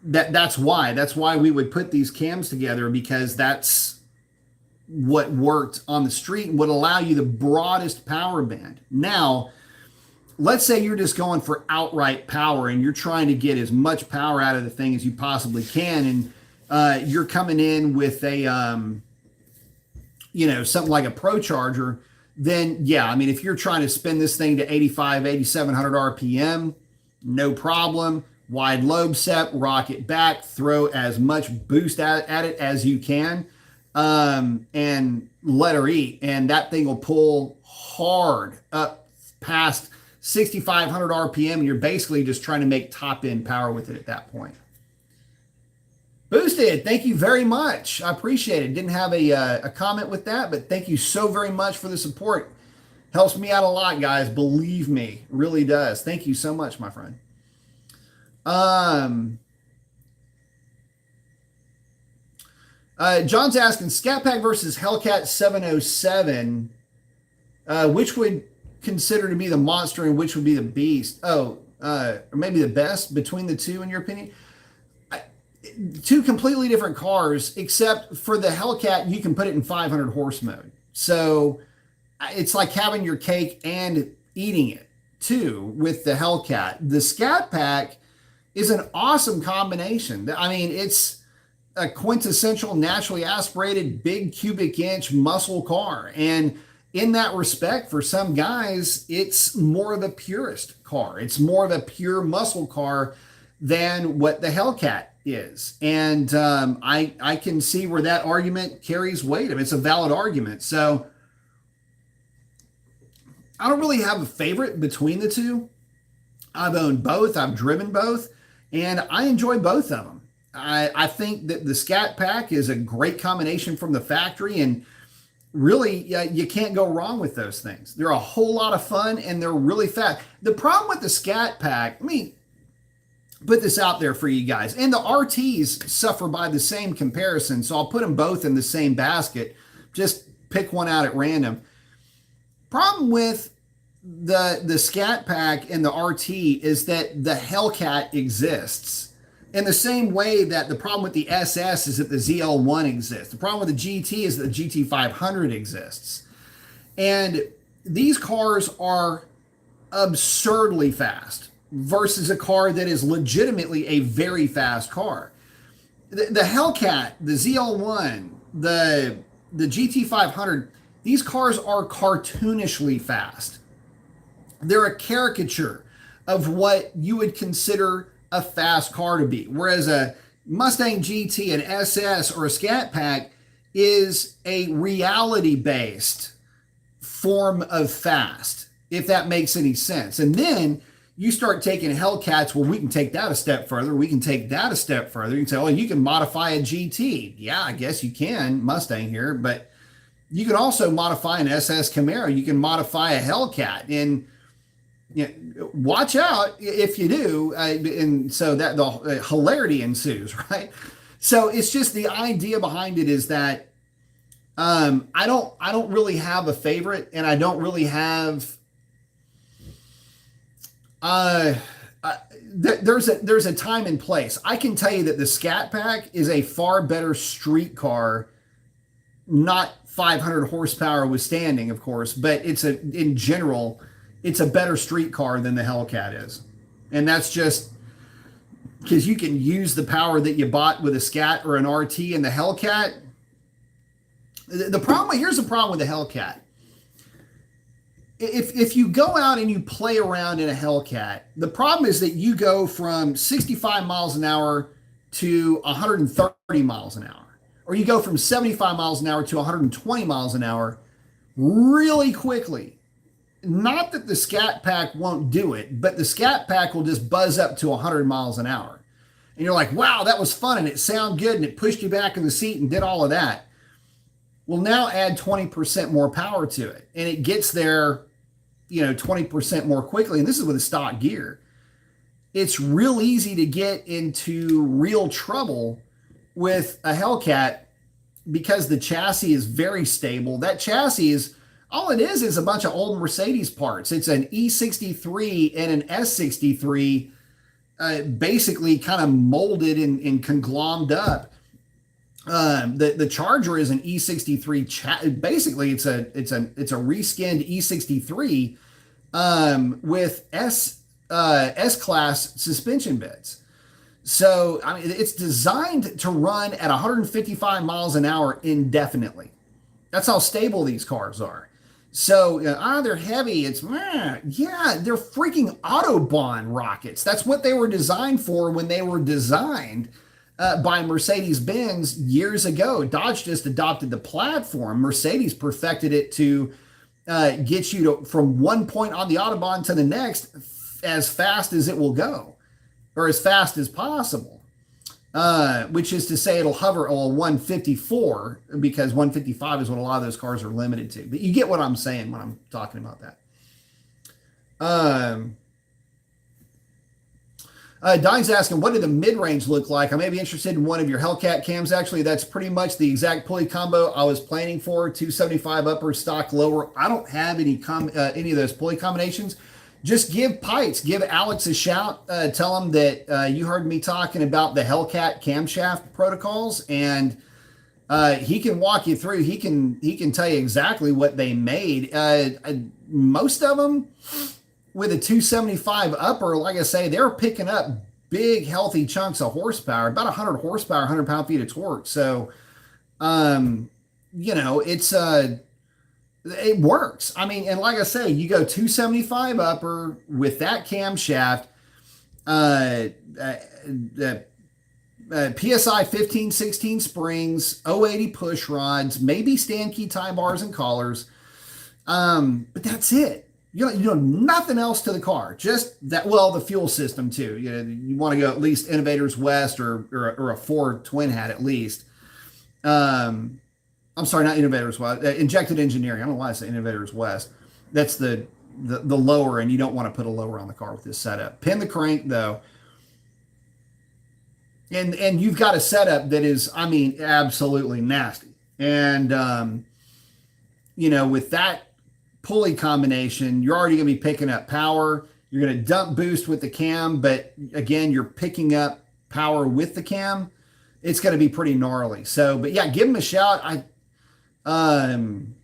That's why we would put these cams together, because that's what worked on the street and would allow you the broadest power band. Now, let's say you're just going for outright power and you're trying to get as much power out of the thing as you possibly can, and you're coming in with a something like a ProCharger. Then yeah, I mean, if you're trying to spin this thing to 8,700 RPM, no problem. Wide lobe set, rock it back, throw as much boost at it as you can, and let her eat. And that thing will pull hard up past 6,500 RPM, and you're basically just trying to make top end power with it at that point. Boosted, thank you very much. I appreciate it. Didn't have a comment with that, but thank you so very much for the support. Helps me out a lot, guys. Believe me, really does. Thank you so much, my friend. John's asking, Scat Pack versus Hellcat 707. Which would consider to be the monster and which would be the beast? Or maybe the best between the two, in your opinion? Two completely different cars, except for the Hellcat, you can put it in 500 horse mode. So it's like having your cake and eating it too with the Hellcat. The Scat Pack is an awesome combination. I mean, it's a quintessential naturally aspirated big cubic inch muscle car. And in that respect, for some guys, it's more of a purist car. It's more of a pure muscle car than what the Hellcat is. And I can see where that argument carries weight. I mean, it's a valid argument. So I don't really have a favorite between the two. I've owned both. I've driven both. And I enjoy both of them. I think that the Scat Pack is a great combination from the factory. And really, you can't go wrong with those things. They're a whole lot of fun and they're really fast. The problem with the Scat Pack, let me put this out there for you guys. And the RTs suffer by the same comparison, so I'll put them both in the same basket. Just pick one out at random. Problem with the Scat Pack and the RT is that the Hellcat exists. In the same way that the problem with the SS is that the ZL1 exists. The problem with the GT is that the GT500 exists. And these cars are absurdly fast versus a car that is legitimately a very fast car. The Hellcat, the ZL1, the GT500, these cars are cartoonishly fast. They're a caricature of what you would consider a fast car to be. Whereas a Mustang GT, an SS, or a Scat Pack is a reality-based form of fast, if that makes any sense. And then you start taking Hellcats, well, we can take that a step further. We can take that a step further. You can say, oh, you can modify a GT. Yeah, I guess you can, Mustang here, but you can also modify an SS Camaro. You can modify a Hellcat. And watch out if you do. And so that the hilarity ensues, right? So it's just the idea behind it is that I don't really have a favorite, and I don't really have there's a time and place. I can tell you that the Scat Pack is a far better street car, not 500 horsepower withstanding, of course, but in general, it's a better street car than the Hellcat is. And that's just because you can use the power that you bought with a Scat or an RT and the Hellcat. Here's the problem with the Hellcat. If you go out and you play around in a Hellcat, the problem is that you go from 65 miles an hour to 130 miles an hour, or you go from 75 miles an hour to 120 miles an hour really quickly. Not that the Scat Pack won't do it, but the Scat Pack will just buzz up to 100 miles an hour. And you're like, wow, that was fun, and it sounded good, and it pushed you back in the seat and did all of that. Well, now add 20% more power to it, and it gets there 20% more quickly. And this is with a stock gear. It's real easy to get into real trouble with a Hellcat because the chassis is very stable. That chassis is, all it is a bunch of old Mercedes parts. It's an E63 and an S63, basically kind of molded and conglommed up. The Charger is an E63. Basically, it's a reskinned E63 with S-class suspension beds. So I mean, it's designed to run at 155 miles an hour indefinitely. That's how stable these cars are. So they're heavy. They're freaking Autobahn rockets. That's what they were designed for when they were designed by Mercedes-Benz years ago. Dodge just adopted the platform. Mercedes perfected it to get you from one point on the Autobahn to the next as fast as it will go, or as fast as possible, which is to say it'll hover on 154, because 155 is what a lot of those cars are limited to. But you get what I'm saying when I'm talking about that. Donnie's asking, what did the mid-range look like? I may be interested in one of your Hellcat cams. Actually, that's pretty much the exact pulley combo I was planning for. 275 upper, stock lower. I don't have any of those pulley combinations. Just give Alex a shout. Tell him that you heard me talking about the Hellcat camshaft protocols, and he can walk you through. He can tell you exactly what they made. Most of them, with a 275 upper, like I say, they're picking up big, healthy chunks of horsepower, about 100 horsepower, 100 pound-feet of torque. So, it works. I mean, and like I say, you go 275 upper with that camshaft, PSI 15, 16 springs, 080 push rods, maybe stand key tie bars and collars. But that's it. You know nothing else to the car. Just that. Well, the fuel system too. You want to go at least Innovators West or a Ford twin hat at least. I'm sorry, not Innovators West. Injected engineering. I don't know why I say Innovators West. That's the lower, and you don't want to put a lower on the car with this setup. Pin the crank though, and you've got a setup that is, I mean, absolutely nasty. And with that pulley combination, you're already going to be picking up power. You're going to dump boost with the cam, but again, you're picking up power with the cam, it's going to be pretty gnarly. So, but yeah, give them a shout. Um,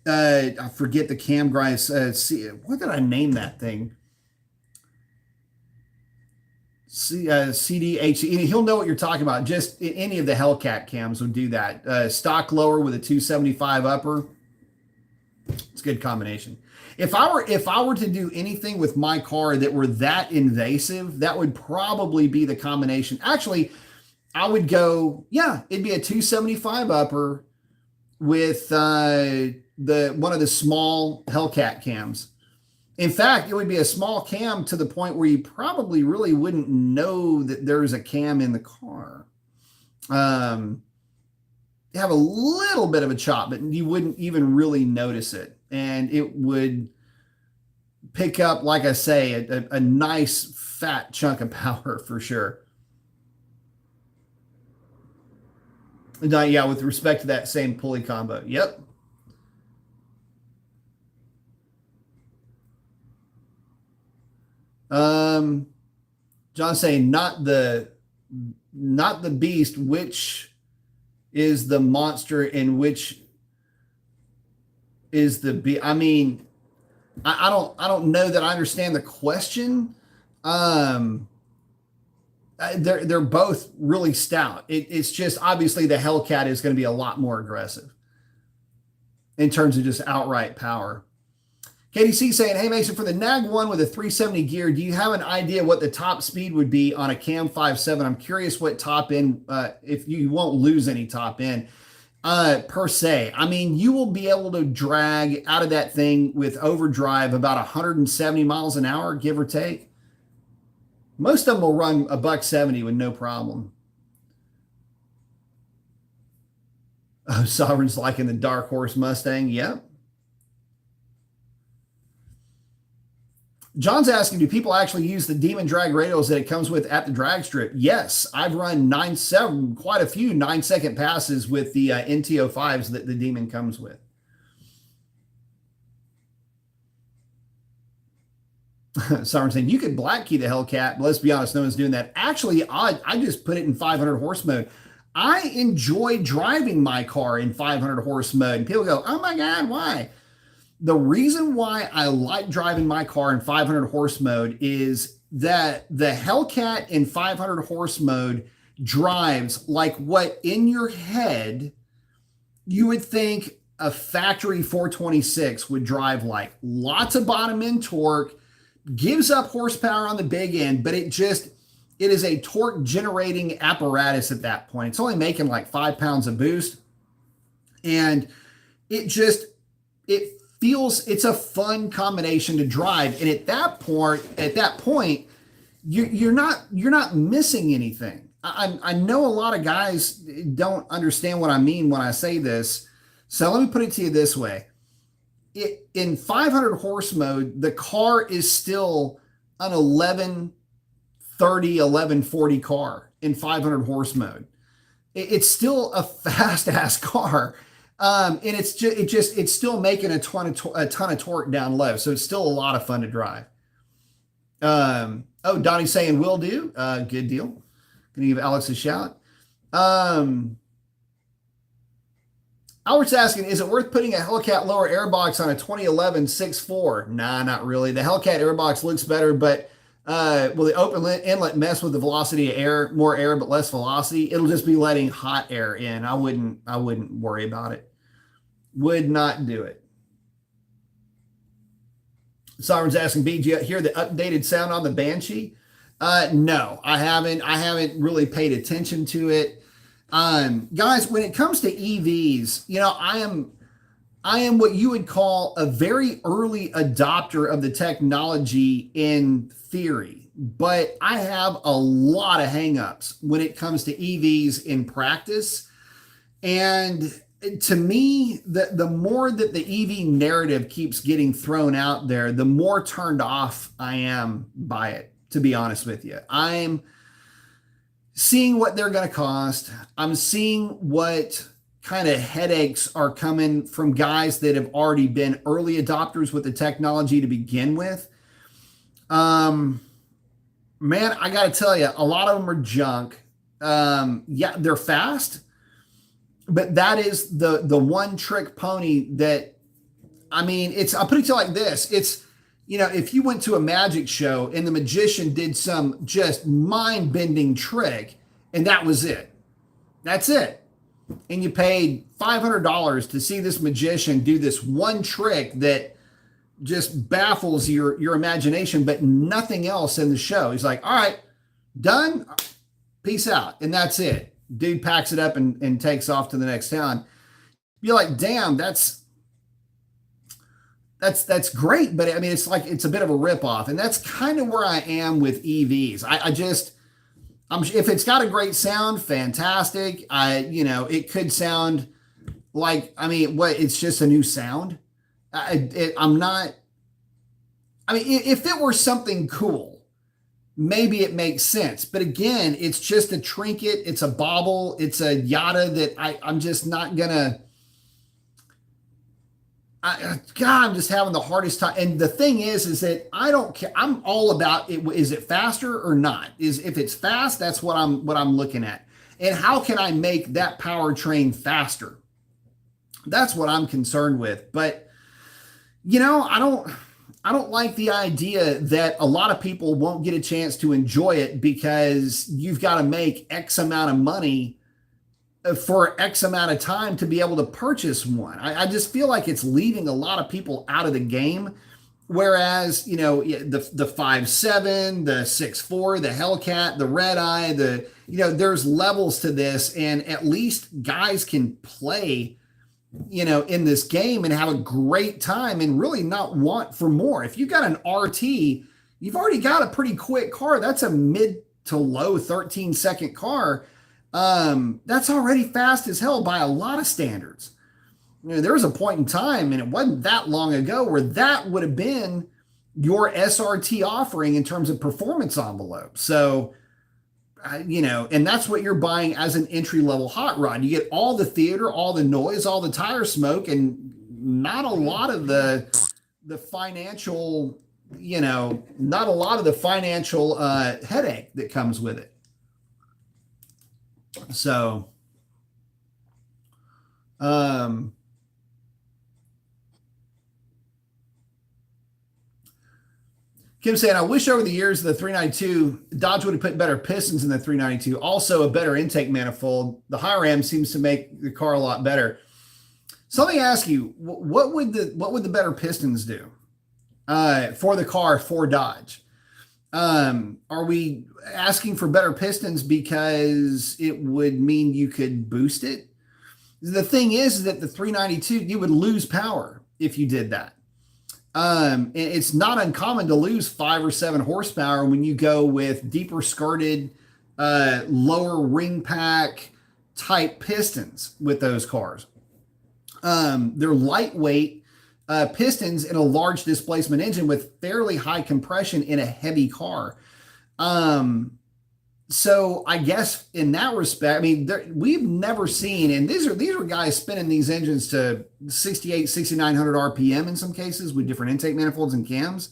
I forget the cam guys. What did I name that thing? CDH. He'll know what you're talking about. Just any of the Hellcat cams would do that. Stock lower with a 275 upper. It's a good combination. If I were to do anything with my car that were that invasive, that would probably be the combination. Actually, I would go, yeah, it'd be a 275 upper with one of the small Hellcat cams. In fact, it would be a small cam to the point where you probably really wouldn't know that there's a cam in the car. You have a little bit of a chop, but you wouldn't even really notice it. And it would pick up, like I say, a nice fat chunk of power for sure. Yeah, with respect to that same pulley combo. Yep. John saying not the beast, which is the monster and which is the beast. I mean, I don't know that I understand the question. They're both really stout. It's just obviously the Hellcat is going to be a lot more aggressive in terms of just outright power. KDC saying, hey, Mason, for the Nag 1 with a 370 gear, do you have an idea what the top speed would be on a Cam 5.7? I'm curious what top end, if you won't lose any top end per se. I mean, you will be able to drag out of that thing with overdrive about 170 miles an hour, give or take. Most of them will run a $170 with no problem. Oh, Sovereign's liking the Dark Horse Mustang. Yep. John's asking, do people actually use the Demon drag radials that it comes with at the drag strip? Yes, I've run quite a few 9-second passes with the NT05s that the Demon comes with. Someone saying, you could black key the Hellcat, but let's be honest, no one's doing that. Actually, I just put it in 500 horse mode. I enjoy driving my car in 500 horse mode. And people go, oh my God, why? The reason why I like driving my car in 500 horse mode is that the Hellcat in 500 horse mode drives like what in your head you would think a factory 426 would drive like. Lots of bottom end torque, gives up horsepower on the big end, but it is a torque generating apparatus at that point. It's only making like 5 pounds of boost. And it feels, it's a fun combination to drive. And at that point, you're not missing anything. I know a lot of guys don't understand what I mean when I say this. So let me put it to you this way. In 500 horse mode, the car is still an 1130, 1140 car in 500 horse mode. It's still a fast ass car. And it's still making a ton of torque down low. So it's still a lot of fun to drive. Oh, Donnie's saying will do. Good deal. Gonna give Alex a shout. Albert's asking, is it worth putting a Hellcat lower airbox on a 2011 6.4? Nah, not really. The Hellcat airbox looks better, but will the open inlet mess with the velocity of air, more air, but less velocity? It'll just be letting hot air in. I wouldn't worry about it. Would not do it. Sovereign's asking, B, do you hear the updated sound on the Banshee? No, I haven't. I haven't really paid attention to it. Guys, when it comes to EVs, I am what you would call a very early adopter of the technology in theory, but I have a lot of hangups when it comes to EVs in practice. And to me, the more that the EV narrative keeps getting thrown out there, the more turned off I am by it, to be honest with you. I'm seeing what they're going to cost. I'm seeing what kind of headaches are coming from guys that have already been early adopters with the technology to begin with. Man, I got to tell you, a lot of them are junk. Yeah, they're fast, but that is the one trick pony that, I mean, it's, I'll put it to you like this. It's, if you went to a magic show and the magician did some just mind bending trick and that was it, that's it. And you paid $500 to see this magician do this one trick that just baffles your imagination, but nothing else in the show. He's like, all right, done, peace out. And that's it. Dude packs it up and takes off to the next town. You're like, damn, that's great. But I mean, it's like, it's a bit of a ripoff. And that's kind of where I am with EVs. If it's got a great sound, fantastic. It could sound like, I mean, it's just a new sound. I'm not, I mean, if it were something cool, maybe it makes sense. But again, it's just a trinket. It's a bauble. It's a yada that I'm just not gonna, God, I'm just having the hardest time. And the thing is that I don't care. I'm all about it. Is it faster or not? If it's fast, that's what I'm looking at. And how can I make that powertrain faster? That's what I'm concerned with. But I don't like the idea that a lot of people won't get a chance to enjoy it because you've got to make X amount of money for X amount of time to be able to purchase one. I just feel like it's leaving a lot of people out of the game. Whereas, the 5.7, the 6.4, the Hellcat, the Red Eye, there's levels to this, and at least guys can play in this game and have a great time and really not want for more. If you've got an RT, you've already got a pretty quick car. That's a mid to low 13-second car. That's already fast as hell by a lot of standards. There was a point in time, and it wasn't that long ago, where that would have been your SRT offering in terms of performance envelope. So, and that's what you're buying as an entry-level hot rod. You get all the theater, all the noise, all the tire smoke, and not a lot of the financial, not a lot of the financial headache that comes with it. So, Kim saying, I wish over the years of the 392, Dodge would have put better pistons in the 392. Also, a better intake manifold. The high ram seems to make the car a lot better. So let me ask you, what would the better pistons do for the car for Dodge? Are we asking for better pistons because it would mean you could boost it? The thing is that the 392, you would lose power if you did that. It's not uncommon to lose 5 or 7 horsepower when you go with deeper skirted, lower ring pack type pistons with those cars. They're lightweight pistons in a large displacement engine with fairly high compression in a heavy car. So I guess in that respect, I mean, we've never seen, and these are guys spinning these engines to 68, 6,900 RPM in some cases with different intake manifolds and cams.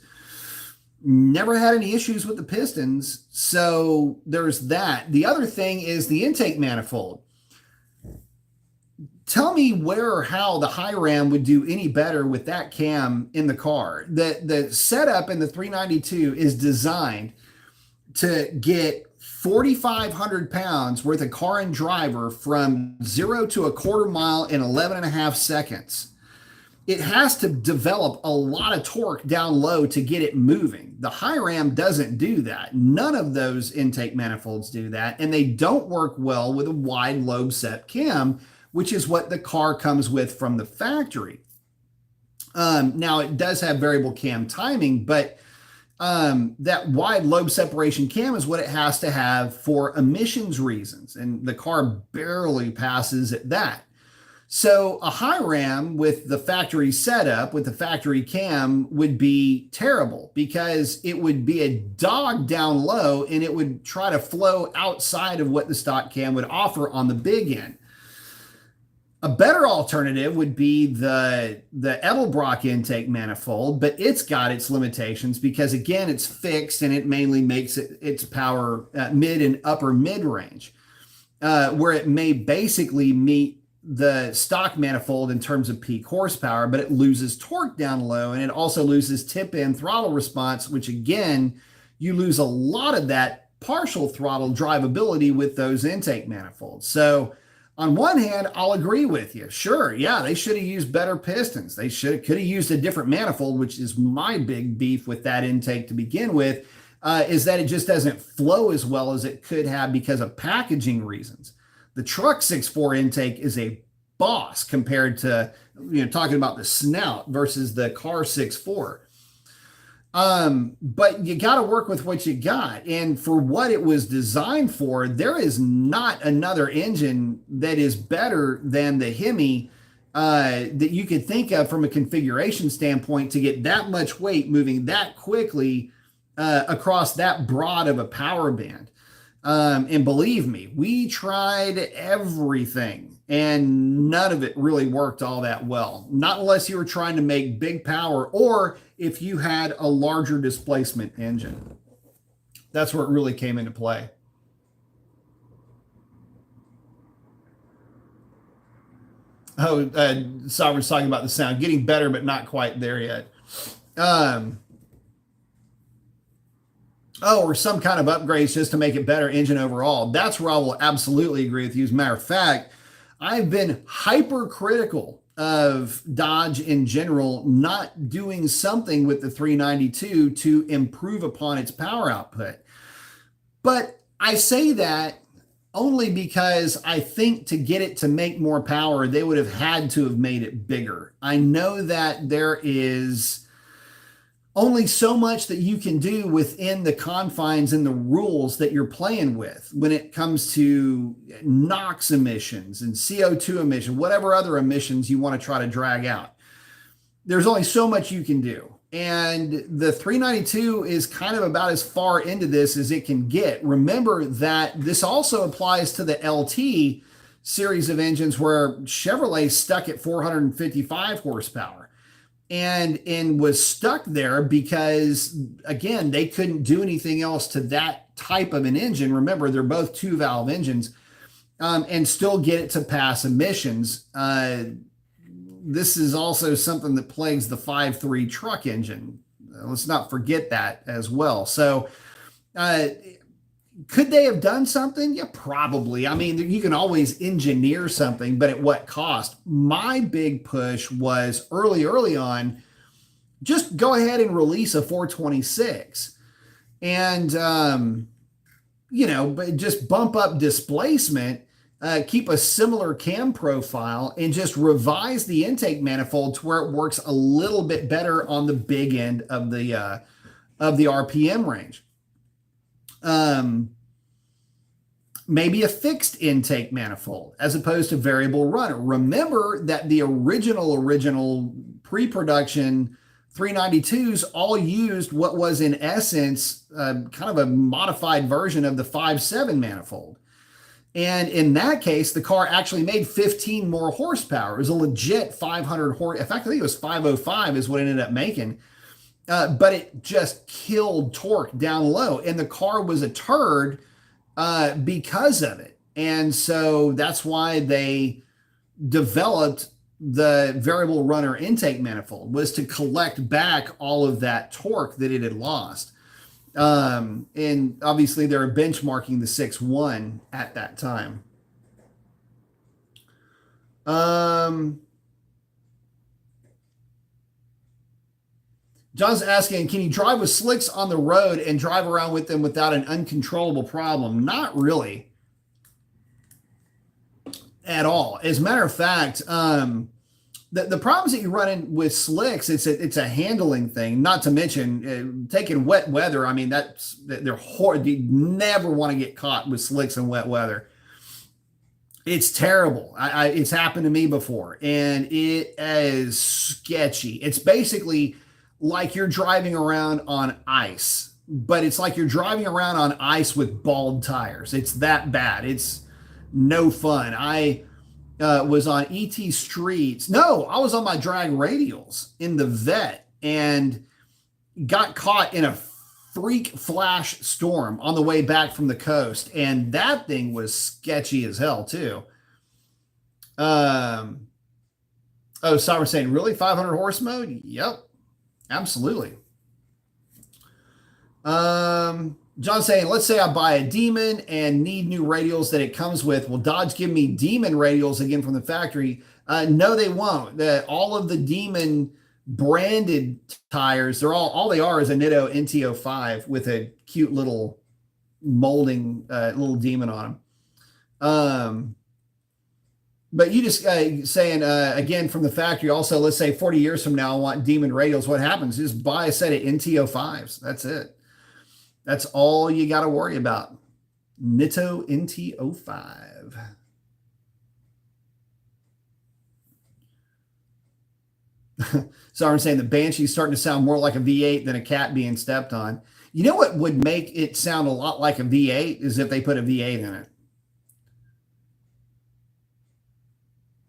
Never had any issues with the pistons. So there's that. The other thing is the intake manifold. Tell me where or how the high ram would do any better with that cam in the car. The setup in the 392 is designed to get 4,500 pounds worth of car and driver from 0 to a quarter mile in 11.5 seconds. It has to develop a lot of torque down low to get it moving. The high ram doesn't do that. None of those intake manifolds do that, and they don't work well with a wide lobe set cam, which is what the car comes with from the factory. Now, it does have variable cam timing, but that wide lobe separation cam is what it has to have for emissions reasons, and the car barely passes at that. So a high ram with the factory setup, with the factory cam, would be terrible because it would be a dog down low and it would try to flow outside of what the stock cam would offer on the big end. A better alternative would be the Edelbrock intake manifold, but it's got its limitations because again, it's fixed and it mainly makes its power mid and upper mid range, where it may basically meet the stock manifold in terms of peak horsepower, but it loses torque down low and it also loses tip in throttle response, which again, you lose a lot of that partial throttle drivability with those intake manifolds. So on one hand, I'll agree with you. Sure, yeah, they should have used better pistons. They could have used a different manifold, which is my big beef with that intake to begin with, is that it just doesn't flow as well as it could have because of packaging reasons. The truck 6.4 intake is a boss compared to, talking about the snout versus the car 6.4. But you got to work with what you got. And for what it was designed for, there is not another engine that is better than the Hemi that you could think of from a configuration standpoint to get that much weight moving that quickly across that broad of a power band. And believe me, we tried everything and none of it really worked all that well. Not unless you were trying to make big power or if you had a larger displacement engine. That's where it really came into play. Oh, Sovereign's talking about the sound. Getting better, but not quite there yet. Or some kind of upgrades just to make it better engine overall. That's where I will absolutely agree with you. As a matter of fact, I've been hypercritical of Dodge in general not doing something with the 392 to improve upon its power output. But I say that only because I think to get it to make more power, they would have had to have made it bigger. I know that there is only so much that you can do within the confines and the rules that you're playing with when it comes to NOx emissions and CO2 emissions, whatever other emissions you want to try to drag out. There's only so much you can do. And the 392 is kind of about as far into this as it can get. Remember that this also applies to the LT series of engines where Chevrolet stuck at 455 horsepower. And was stuck there because, again, they couldn't do anything else to that type of an engine. Remember, they're both 2-valve engines, and still get it to pass emissions. This is also something that plagues the 5.3 truck engine. Let's not forget that as well. So could they have done something? Yeah, probably. I mean, you can always engineer something, but at what cost? My big push was early on, just go ahead and release a 426 and, but just bump up displacement, keep a similar cam profile and just revise the intake manifold to where it works a little bit better on the big end of the RPM range. Maybe a fixed intake manifold as opposed to variable runner. Remember that the original pre-production 392s all used what was in essence kind of a modified version of the 5.7 manifold. And in that case, the car actually made 15 more horsepower. It was a legit 500 horse. In fact, I think it was 505 is what it ended up making. But it just killed torque down low. And the car was a turd because of it. And so that's why they developed the variable runner intake manifold, was to collect back all of that torque that it had lost. And obviously they were benchmarking the 6.1 at that time. John's asking, can you drive with slicks on the road and drive around with them without an uncontrollable problem? Not really at all. As a matter of fact, the problems that you run in with slicks, it's a handling thing, not to mention taking wet weather. I mean, they're horrible. You never want to get caught with slicks in wet weather. It's terrible. It's happened to me before, and it is sketchy. It's basically like you're driving around on ice, but it's like you're driving around on ice with bald tires. It's that bad. It's no fun. was on ET streets. No, I was on my drag radials in the vet and got caught in a freak flash storm on the way back from the coast. And that thing was sketchy as hell too. Oh, Cyber saying, really? 500 horse mode? Yep, absolutely. John saying, let's say I buy a Demon and need new radials that it comes with. Will Dodge give me Demon radials again from the factory? No, they won't. All of the Demon branded tires, they're all they are is a Nitto NT05 with a cute little molding little Demon on them. But you just saying, again, from the factory, also, let's say 40 years from now, I want Demon radials. What happens? Just buy a set of NT05s. That's it. That's all you got to worry about. Nitto NT05. So I'm saying the Banshee's starting to sound more like a V8 than a cat being stepped on. You know what would make it sound a lot like a V8 is if they put a V8 in it.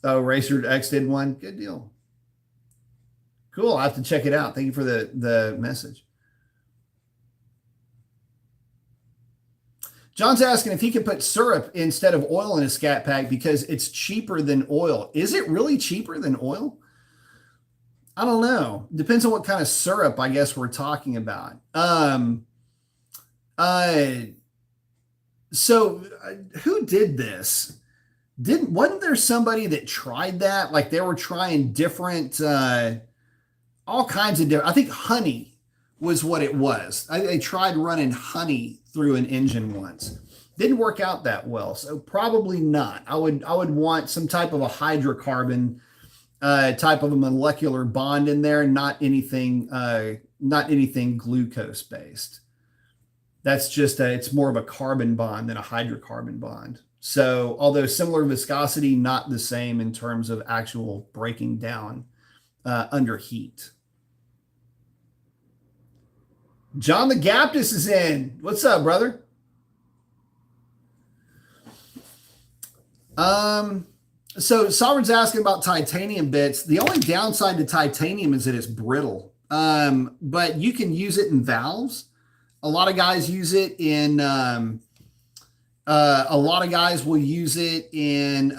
Oh, Racer X did one. Good deal. Cool. I'll have to check it out. Thank you for the message. John's asking if he could put syrup instead of oil in a Scat Pack because it's cheaper than oil. Is it really cheaper than oil? I don't know. Depends on what kind of syrup, I guess, we're talking about. So who did this? Wasn't there somebody that tried that? Like they were trying different, all kinds of different, I think honey was what it was. They tried running honey through an engine once. Didn't work out that well. So probably not. I would want some type of a hydrocarbon type of a molecular bond in there, not anything glucose based. That's just it's more of a carbon bond than a hydrocarbon bond. So although similar viscosity, not the same in terms of actual breaking down under heat. John the Gaptus is in. What's up, brother? So Sovereign's asking about titanium bits. The only downside to titanium is that it's brittle. But you can use it in valves. A lot of guys use it in a lot of guys will use it in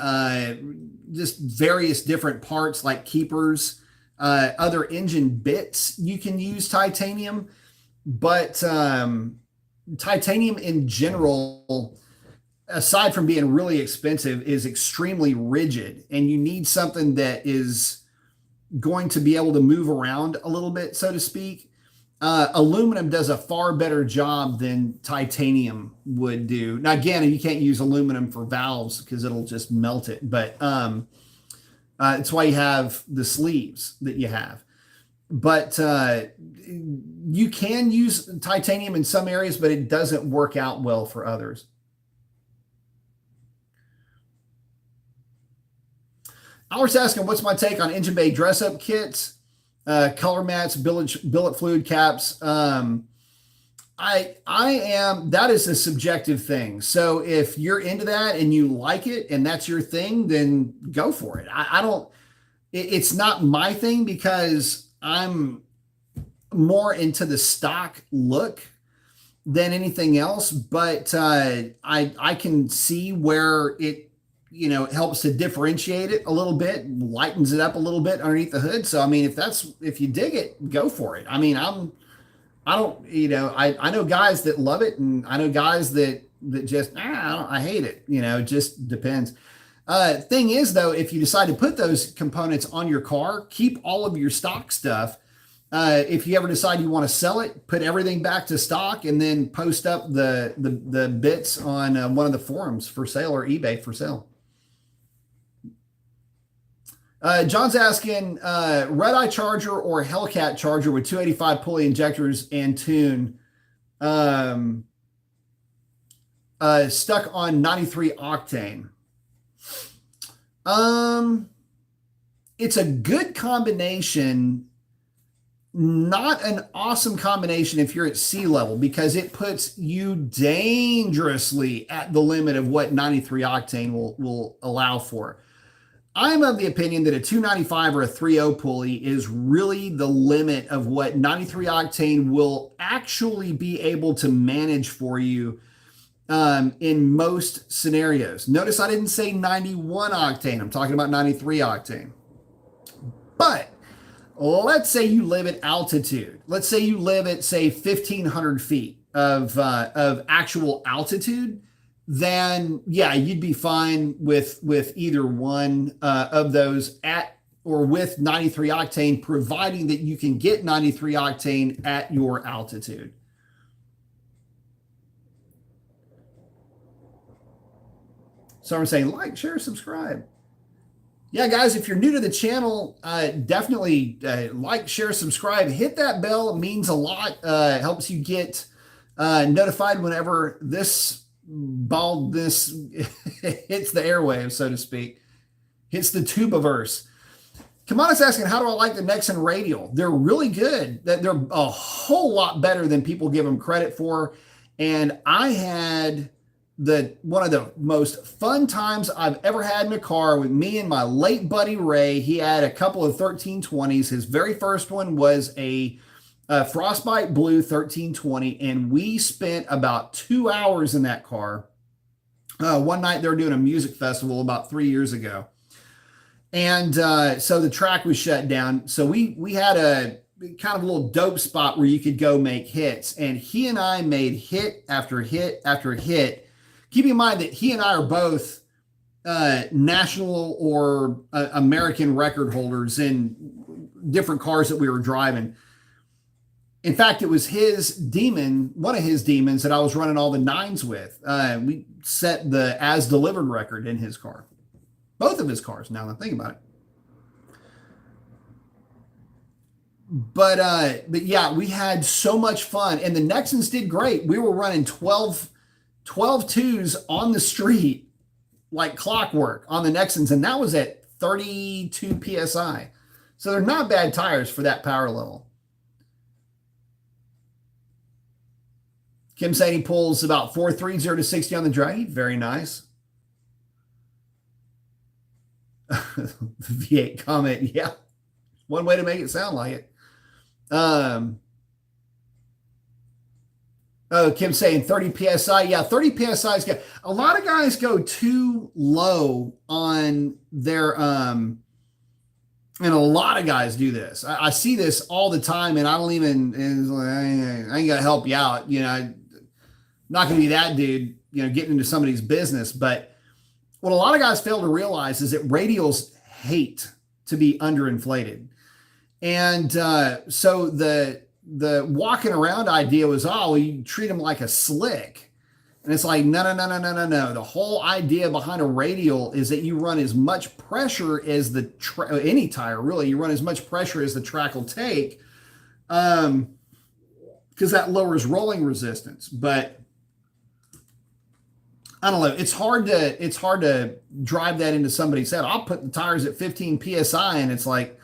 just various different parts like keepers, other engine bits. You can use titanium, but titanium in general, aside from being really expensive, is extremely rigid, and you need something that is going to be able to move around a little bit, so to speak. Aluminum does a far better job than titanium would do. Now, again, you can't use aluminum for valves because it'll just melt it, but it's why you have the sleeves that you have. But you can use titanium in some areas, but it doesn't work out well for others. I was asking, what's my take on engine bay dress-up kits? Color mats, billet fluid caps. That is a subjective thing. So if you're into that and you like it and that's your thing, then go for it. It's not my thing because I'm more into the stock look than anything else, but I can see where it, it helps to differentiate it a little bit, lightens it up a little bit underneath the hood. So, I mean, if you dig it, go for it. I mean, I know guys that love it, and I know guys that just, I hate it. It just depends. Thing is though, if you decide to put those components on your car, keep all of your stock stuff. If you ever decide you want to sell it, put everything back to stock and then post up the bits on one of the forums for sale or eBay for sale. John's asking, Red Eye Charger or Hellcat Charger with 285 pulley injectors and tune stuck on 93 octane. It's a good combination, not an awesome combination if you're at sea level, because it puts you dangerously at the limit of what 93 octane will allow for. I'm of the opinion that a 295 or a 3.0 pulley is really the limit of what 93 octane will actually be able to manage for you in most scenarios. Notice I didn't say 91 octane. I'm talking about 93 octane. But let's say you live at altitude. Let's say you live at, say, 1,500 feet of actual altitude. Then yeah, you'd be fine with either one of those at or with 93 octane, providing that you can get 93 octane at your altitude. So I'm saying like, share, subscribe. Yeah, guys, if you're new to the channel, definitely like, share, subscribe, hit that bell. It means a lot. It helps you get notified whenever this baldness hits the airwaves, so to speak, hits the tubiverse. Kamana's asking, how do I like the Nexen radial? They're really good. They're a whole lot better than people give them credit for. And I had one of the most fun times I've ever had in a car with me and my late buddy Ray. He had a couple of 1320s. His very first one was a Frostbite Blue 1320, and we spent about 2 hours in that car. One night they were doing a music festival about 3 years ago. And so the track was shut down. So we had a kind of a little dope spot where you could go make hits. And he and I made hit after hit after hit. Keep in mind that he and I are both national or American record holders in different cars that we were driving. In fact, it was his demon, one of his demons that I was running all the nines with. We set the as delivered record in his car. Both of his cars, now that I think about it. But yeah, we had so much fun. And the Nexens did great. We were running 12 twos on the street like clockwork on the Nexens. And that was at 32 PSI. So they're not bad tires for that power level. Kim saying he pulls about 430 to 60 on the draggy. Very nice. V8 comment. Yeah. One way to make it sound like it. Oh, Kim saying 30 PSI. Yeah, 30 PSI is good. A lot of guys go too low on their, and a lot of guys do this. I see this all the time, and I don't even, I ain't gonna help you out. You know, I'm not gonna be that dude, you know, getting into somebody's business. But what a lot of guys fail to realize is that radials hate to be underinflated. And so the walking around idea was, oh, well, you treat them like a slick. And it's like, no. The whole idea behind a radial is that you run as much pressure as the any tire, really. You run as much pressure as the track will take, because that lowers rolling resistance. But I don't know. It's hard to drive that into somebody's head. I'll put the tires at 15 PSI, and it's like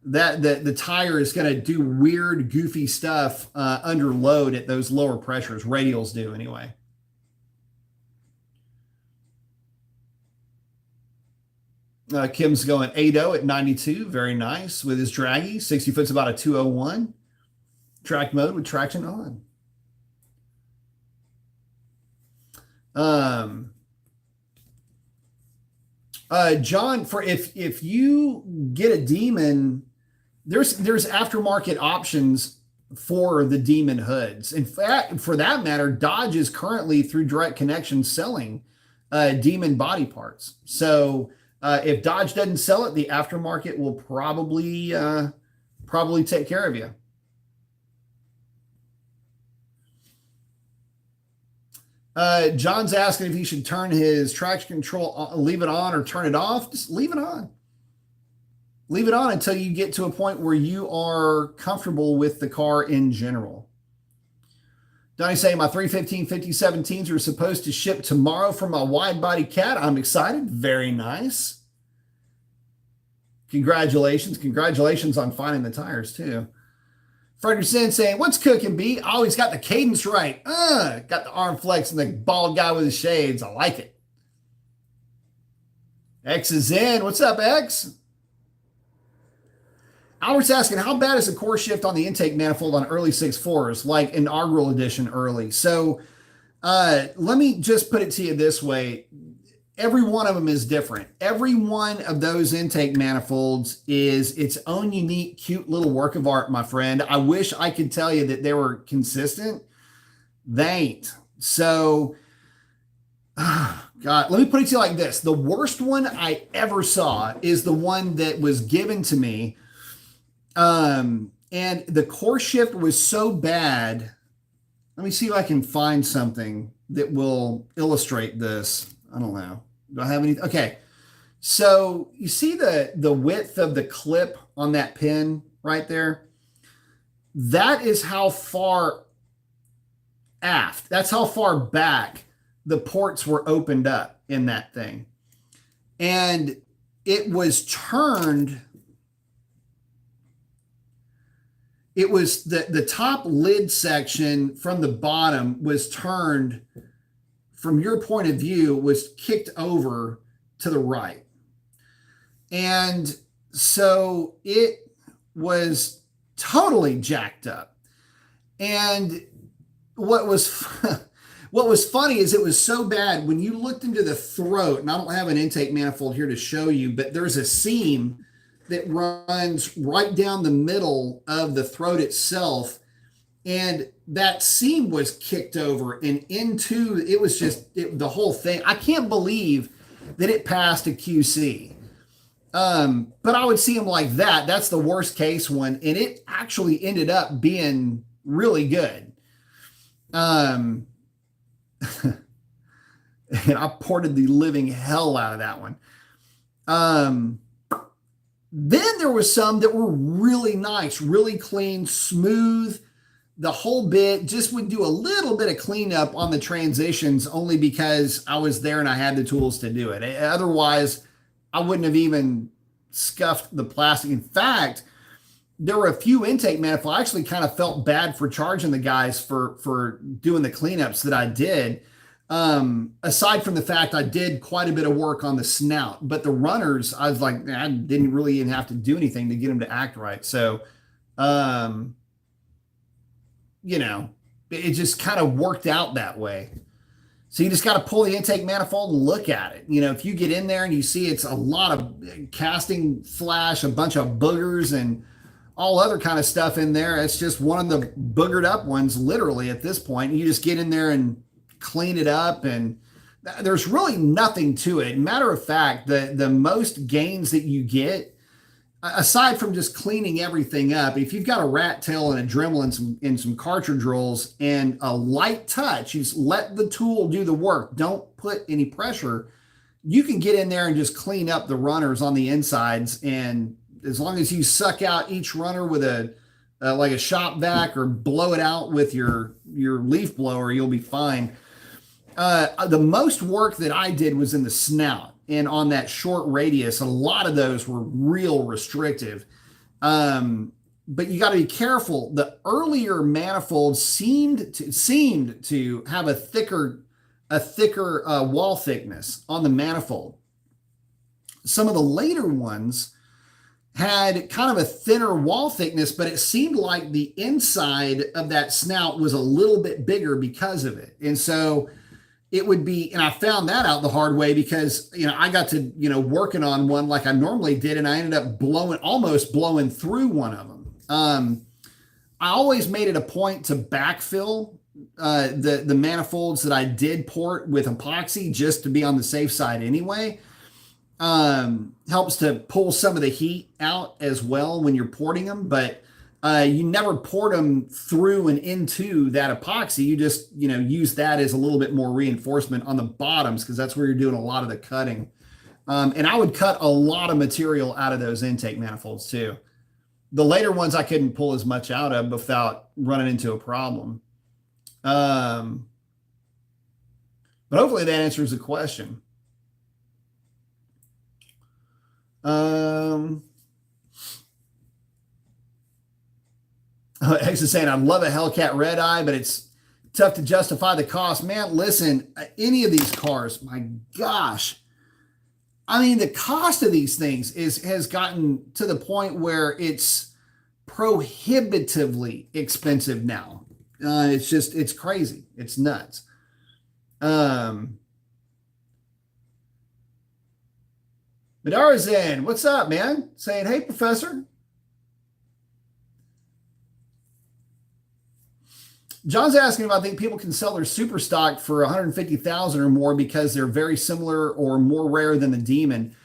that the tire is going to do weird, goofy stuff under load at those lower pressures. Radials do anyway. Kim's going 8.0 at 92. Very nice with his draggy. 60 foot's about a 201. Track mode with traction on. John, for if you get a Demon, there's aftermarket options for the Demon hoods. In fact, for that matter, Dodge is currently through direct connection selling Demon body parts. So if Dodge doesn't sell it, the aftermarket will probably take care of you. John's asking if he should turn his traction control, leave it on or turn it off. Just leave it on. Leave it on until you get to a point where you are comfortable with the car in general. Donnie saying my 315 5017s are supposed to ship tomorrow from my wide body cat. I'm excited. Very nice. Congratulations. Congratulations on finding the tires too. Frederickson saying, what's cooking, B? Always got the cadence right. Got the arm flex and the bald guy with the shades. I like it. X is in. What's up, X? Albert's asking, how bad is the core shift on the intake manifold on early 6.4s, like inaugural edition early? So let me just put it to you this way. Every one of them is different. Every one of those intake manifolds is its own unique, cute little work of art, my friend. I wish I could tell you that they were consistent. They ain't. So, God, let me put it to you like this. The worst one I ever saw is the one that was given to me. And the core shift was so bad. Let me see if I can find something that will illustrate this. I don't know. Do I have any? Okay. So you see the width of the clip on that pin right there? That is how far aft, that's how far back the ports were opened up in that thing. And it was turned, it was the top lid section from the bottom was turned, from your point of view, was kicked over to the right. And so it was totally jacked up. And what was funny is it was so bad when you looked into the throat, and I don't have an intake manifold here to show you, but there's a seam that runs right down the middle of the throat itself. And that seam was kicked over and into, it was just the whole thing. I can't believe that it passed a QC. But I would see them like that. That's the worst case one. And it actually ended up being really good. And I ported the living hell out of that one. Then there was some that were really nice, really clean, smooth, the whole bit. Just would do a little bit of cleanup on the transitions only because I was there and I had the tools to do it. Otherwise, I wouldn't have even scuffed the plastic. In fact, there were a few intake manifolds. I actually kind of felt bad for charging the guys for doing the cleanups that I did. Aside from the fact I did quite a bit of work on the snout, but the runners, I was like, I didn't really even have to do anything to get them to act right. So, it just kind of worked out that way. So you just got to pull the intake manifold and look at it. If you get in there and you see it's a lot of casting flash, a bunch of boogers and all other kind of stuff in there, it's just one of the boogered up ones, literally at this point. You just get in there and clean it up, and there's really nothing to it. Matter of fact, the most gains that you get, aside from just cleaning everything up, if you've got a rat tail and a Dremel and some cartridge rolls and a light touch, you just let the tool do the work. Don't put any pressure. You can get in there and just clean up the runners on the insides, and as long as you suck out each runner with like a shop vac or blow it out with your leaf blower, you'll be fine. The most work that I did was in the snout and on that short radius. A lot of those were real restrictive. But you got to be careful. The earlier manifolds seemed to have a thicker wall thickness on the manifold. Some of the later ones had kind of a thinner wall thickness, but it seemed like the inside of that snout was a little bit bigger because of it. And so it would be, and I found that out the hard way because, I got to, working on one like I normally did, and I ended up almost blowing through one of them. I always made it a point to backfill the manifolds that I did port with epoxy just to be on the safe side anyway. Helps to pull some of the heat out as well when you're porting them, but you never port them through and into that epoxy. You just, use that as a little bit more reinforcement on the bottoms because that's where you're doing a lot of the cutting. And I would cut a lot of material out of those intake manifolds too. The later ones I couldn't pull as much out of without running into a problem. But hopefully that answers the question. X is saying, I love a Hellcat Red Eye, but it's tough to justify the cost. Man, listen, any of these cars, my gosh, I mean, the cost of these things has gotten to the point where it's prohibitively expensive now. It's crazy. It's nuts. Um, Madara's in. What's up, man? Saying, hey, Professor. John's asking if I think people can sell their super stock for 150,000 or more because they're very similar or more rare than the Demon.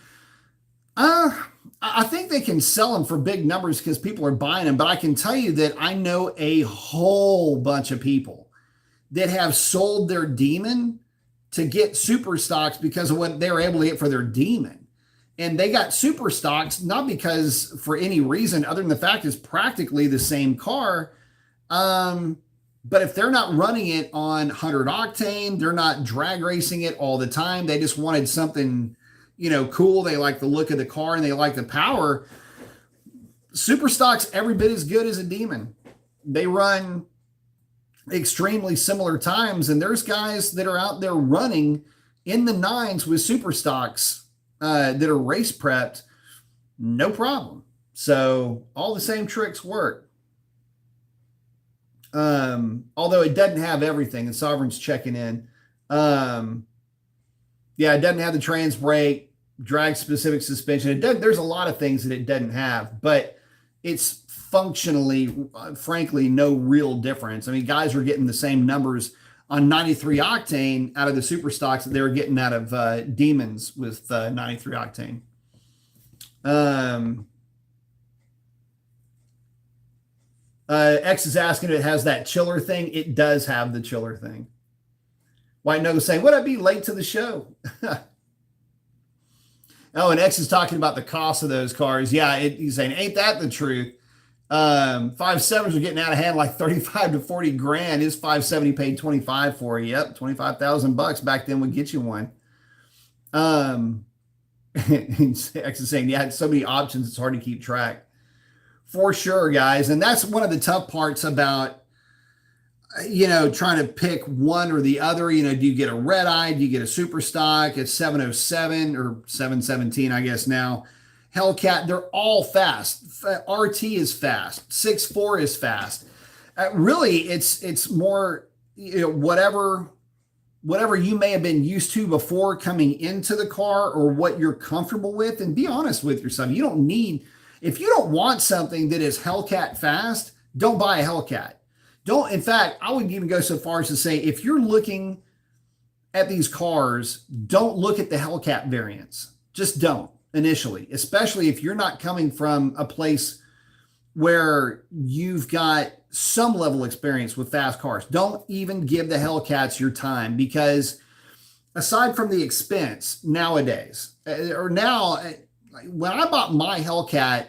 Uh, I think they can sell them for big numbers because people are buying them. But I can tell you that I know a whole bunch of people that have sold their Demon to get super stocks because of what they were able to get for their Demon. And they got super stocks not because for any reason other than the fact it's practically the same car. But if they're not running it on 100 octane, they're not drag racing it all the time. They just wanted something, cool. They like the look of the car and they like the power. Super stock's every bit as good as a Demon. They run extremely similar times, and there's guys that are out there running in the nines with super stocks that are race prepped, no problem. So all the same tricks work. Although it doesn't have everything, and Sovereign's checking in. Yeah, it doesn't have the trans brake, drag specific suspension. There's a lot of things that it doesn't have, but it's functionally, frankly, no real difference. I mean, guys were getting the same numbers on 93 octane out of the super stocks that they were getting out of Demons with 93 octane. X is asking if it has that chiller thing. It does have the chiller thing. White Nose saying, would I be late to the show? Oh, and X is talking about the cost of those cars. Yeah, he's saying, ain't that the truth? 5.7s are getting out of hand like 35 to 40 grand. His 570 paid 25 for. Yep, 25,000 bucks back then would get you one. X is saying, yeah, so many options, it's hard to keep track. For sure, guys. And that's one of the tough parts about, trying to pick one or the other. Do you get a red eye? Do you get a super stock? It's 707 or 717, I guess now. Hellcat, they're all fast. RT is fast. 6.4 is fast. Really, it's more, whatever you may have been used to before coming into the car or what you're comfortable with. And be honest with yourself. If you don't want something that is Hellcat fast, don't buy a Hellcat. In fact, I would even go so far as to say, if you're looking at these cars, don't look at the Hellcat variants. Just don't initially, especially if you're not coming from a place where you've got some level of experience with fast cars. Don't even give the Hellcats your time, because aside from the expense nowadays, when I bought my Hellcat,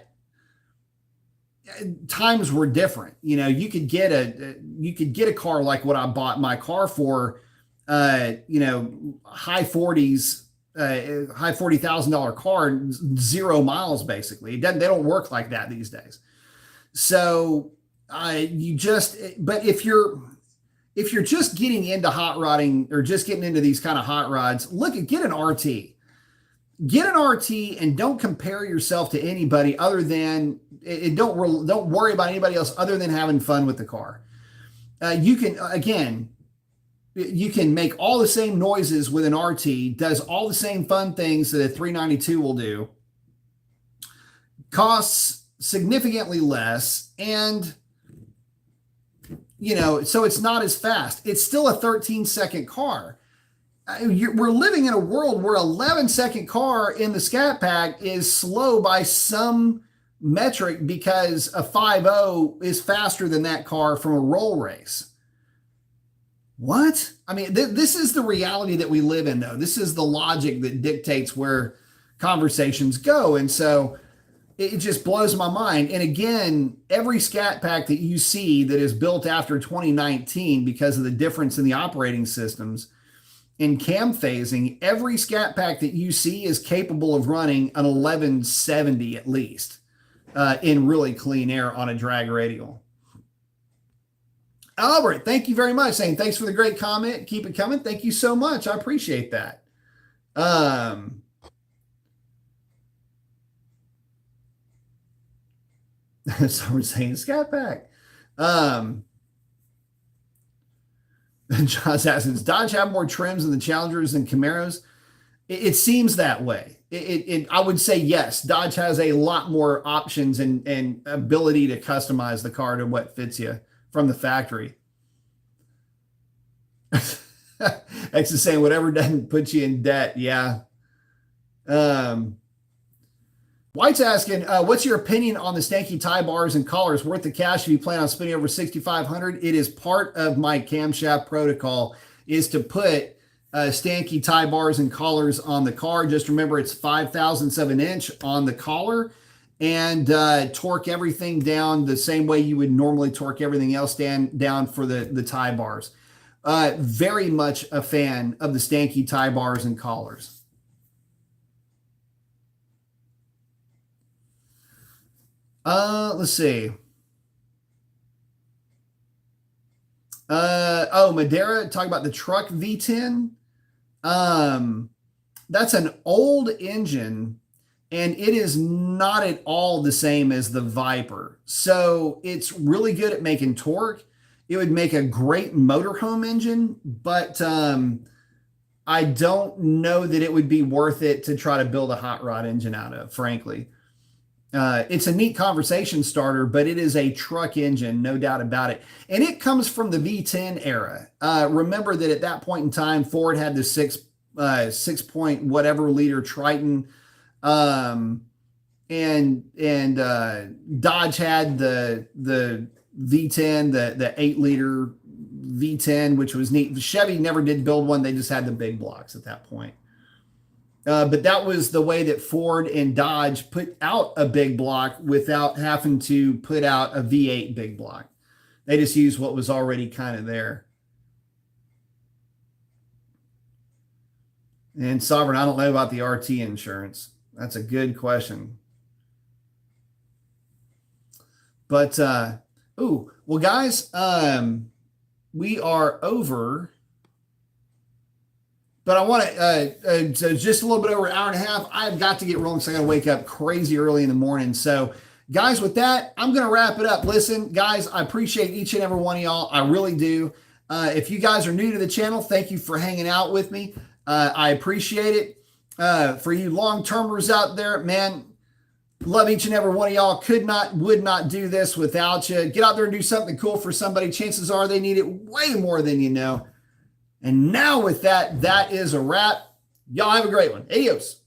times were different. You could get a car like what I bought my car for, high 40s, high $40,000 car, 0 miles basically. They don't work like that these days. So but if you're just getting into hot rodding or just getting into these kind of hot rods, get an RT. Get an RT and don't compare yourself to anybody other than, don't worry about anybody else other than having fun with the car. You can make all the same noises with an RT, does all the same fun things that a 392 will do, costs significantly less, and so it's not as fast. It's still a 13-second car. We're living in a world where 11-second car in the Scat Pack is slow by some metric because a 5.0 is faster than that car from a roll race. What? I mean, this is the reality that we live in, though. This is the logic that dictates where conversations go. And so it just blows my mind. And again, every Scat Pack that you see that is built after 2019, because of the difference in the operating systems, in cam phasing, every Scat Pack that you see is capable of running an 1170 at least in really clean air on a drag radial. Albert, thank you very much. Saying thanks for the great comment. Keep it coming. Thank you so much. I appreciate that. Someone's saying Scat Pack. John's asking, does Dodge have more trims than the Challengers and Camaros? It seeม์that way. I would say yes. Dodge has a lot more options and ability to customize the car to what fits you from the factory. X is saying whatever doesn't put you in debt. Yeah. White's asking, what's your opinion on the stanky tie bars and collars? Worth the cash if you plan on spending over $6,500? It is part of my camshaft protocol is to put stanky tie bars and collars on the car. Just remember it's 5/1000 of an inch on the collar, and torque everything down the same way you would normally torque everything else down for the tie bars. Very much a fan of the stanky tie bars and collars. Let's see. Madeira, talking about the truck V10. That's an old engine, and it is not at all the same as the Viper. So it's really good at making torque. It would make a great motorhome engine, but I don't know that it would be worth it to try to build a hot rod engine out of, frankly. It's a neat conversation starter, but it is a truck engine, no doubt about it. And it comes from the V10 era. Remember that at that point in time, Ford had the 6 point whatever liter Triton, and Dodge had the V10, the 8 liter V10, which was neat. Chevy never did build one; they just had the big blocks at that point. But that was the way that Ford and Dodge put out a big block without having to put out a V8 big block. They just used what was already kind of there. And Sovereign, I don't know about the RT insurance. That's a good question. But, well, guys, we are over. But I want to, so just a little bit over an hour and a half. I've got to get rolling, so I got to wake up crazy early in the morning. So, guys, with that, I'm going to wrap it up. Listen, guys, I appreciate each and every one of y'all. I really do. If you guys are new to the channel, thank you for hanging out with me. I appreciate it. For you long-termers out there, man, love each and every one of y'all. Would not do this without you. Get out there and do something cool for somebody. Chances are they need it way more than you know. And now with that, that is a wrap. Y'all have a great one. Adios.